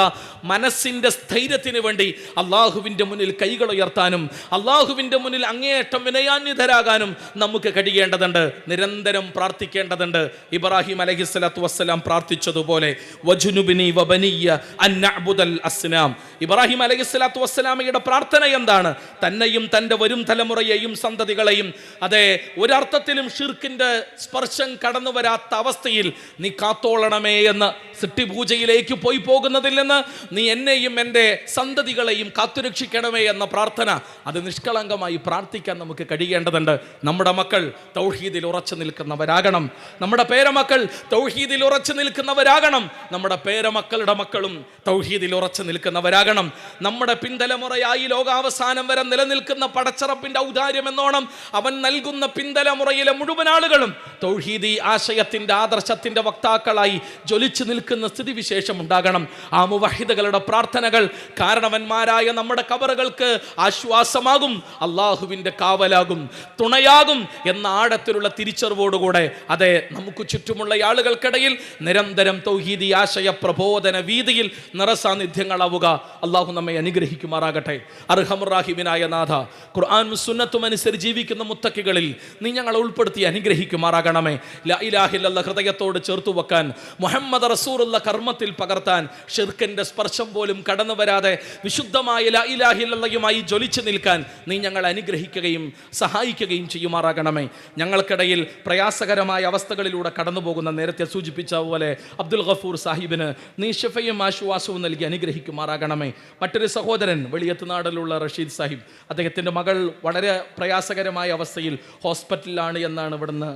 മനസ്സിന്റെ സ്ഥൈര്യത്തിന് വേണ്ടി അള്ളാഹുവിന്റെ മുന്നിൽ കൈകൾ ഉയർത്താനും അള്ളാഹുവിന്റെ മുന്നിൽ അങ്ങേയറ്റം വിനയാന്വിതരാകാനും നമുക്ക് കഴിയേണ്ടതുണ്ട്. നിരന്തരം പ്രാർത്ഥിക്കേണ്ടതുണ്ട്. ഇബ്രാഹിം അലൈഹിസ്സലാത്തു വസ്സലാം പ്രാർത്ഥിച്ചതുപോലെ വജുനുബിനി വബനിയ അൻ നഅ്ബുദൽ അസ്നാം. ഇബ്രാഹിം അലൈഹിസ്സലാത്തു വസ്സലാമയുടെ പ്രാർത്ഥന എന്താണ്? തന്നെയും തൻ്റെ വരും തലമുറയെയും സന്തതികളെയും അതെ ഒരർത്ഥത്തിലും ഷിർക്കിന്റെ സ്പർശം കടന്നു വരാത്ത അവസ്ഥയിൽ നീ കാത്തോളണമേ എന്ന്. സിട്ടിപൂജയിലേക്ക് പോയി പോകുന്നതിൽ നിന്ന് നീ എന്നെയും എൻ്റെ സന്തതികളെയും കാത്തുരക്ഷിക്കണമേ എന്ന പ്രാർത്ഥന, അത് നിഷ്കളങ്കമായി പ്രാർത്ഥിക്കാൻ നമുക്ക് കഴിയേണ്ടതുണ്ട്. നമ്മുടെ മക്കൾ തൗഹീദിൽ ഉറച്ചു നിൽക്കുന്നവരാകണം. നമ്മുടെ പേരമക്കൾ തൗഹീദിൽ ഉറച്ചു നിൽക്കുന്നവരാകണം. നമ്മുടെ പേരമക്കളുടെ മക്കളും തൗഹീദിൽ ഉറച്ചു നിൽക്കുന്നവരാകണം. നമ്മുടെ പിന്തലമുറയായി ലോകാവസാനം വരെ നിലനിൽക്കുന്ന പടച്ചറപ്പിന്റെ ഔദാര്യം എന്നോണം അവൻ നൽകുന്ന പിന്തലമുറയിലെ മുഴുവൻ ആളുകളും തൗഹീദി ആശയത്തിന്റെ ആദർശത്തിന്റെ വക്താക്കളായി ജ്വലിച്ചു നിൽക്കുന്ന സ്ഥിതിവിശേഷം ഉണ്ടാകണം. ആ മുവഹിദുകളുടെ പ്രാർത്ഥനകൾ കാരണവന്മാരായ നമ്മുടെ കബറുകൾക്ക് ആശ്വാസമാകും, അള്ളാഹുവിന്റെ കാവലാകും, തുണയാകും എന്ന ആഴത്തിലുള്ള തിരിച്ചറിവോടുകൂടെ അതെ നമുക്ക് ചുറ്റുമുള്ള ആളുകൾക്കിടയിൽ നിരന്തരം തൗഹീദി ആശയ പ്രബോധന വീതിയിൽ നിറസാന്നിധ്യങ്ങളാവുക. അള്ളാഹു നമ്മെ അനുഗ്രഹിക്കുമാറാകട്ടെ. അർഹമുറാഹിമിനായ നാഥ, ഖുർആനും സുന്നത്തും അനുസരിച്ച് ജീവിക്കുന്ന മുത്തക്കികളിൽ നീ ഞങ്ങളെ ഉൾപ്പെടുത്തി അനുഗ്രഹിക്കുമാറാകണമേ. ലാ ഇലാഹ ഇല്ലല്ലാഹ് ഹൃദയത്തോട് ചേർത്തു വെക്കാൻ, മുഹമ്മദ് റസൂലുള്ള കർമ്മത്തിൽ പകർത്താൻ, ഷിർക്കിന്റെ സ്പർശം പോലും കടന്നു വരാതെ വിശുദ്ധമായ ലാ ഇലാഹ ഇല്ലല്ലാഹുമായി ജ്വലിച്ചു നിൽക്കാൻ നീ ഞങ്ങളെ അനുഗ്രഹിക്കുകയും സഹായിക്കുകയും ചെയ്യുമാറാകണമേ. ഞങ്ങൾക്കിടയിൽ പ്രയാസകരമായ അവസ്ഥകളിലൂടെ കടന്നു പോകുന്ന, നേരത്തെ സൂചിപ്പിച്ച പോലെ അബ്ദുൽ ഗഫൂർ സാഹിബിന് നീ ശിഫയും ആശ്വാസവും നൽകി അനുഗ്രഹിക്കുമാറാകണമേ. മറ്റൊരു സഹോദരൻ വെളിയത്തുനാടിലുള്ള റഷീദ് സാഹിബ്, അദ്ദേഹത്തിൻ്റെ മകൾ വളരെ പ്രയാസകരമായ അവസ്ഥയിൽ ഹോസ്പിറ്റലിലാണ് എന്നാണ് ഇവിടുന്ന്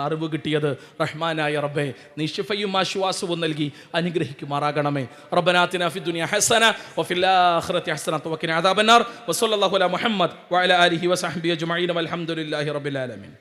അറിവ് കിട്ടിയത്. റഹ്മാനായ റബ്ബേ, നീ ശിഫയും ആശ്വാസവും നൽകി അനുഗ്രഹിക്കുമാറാകണമേ. റബ്ബനാ ആതിനാ ഫിദ്ദുനിയ ഹസന വഫിൽ ആഖിറതി ഹസന വഖിനാ അദാബന്നാർ. വസല്ലല്ലാഹു അലാ മുഹമ്മദ് വഅലാ ആലിഹി വസഹ്ബിഹി അജ്മഈൻ വൽഹംദുലില്ലാഹി റബ്ബിൽ ആലമീൻ.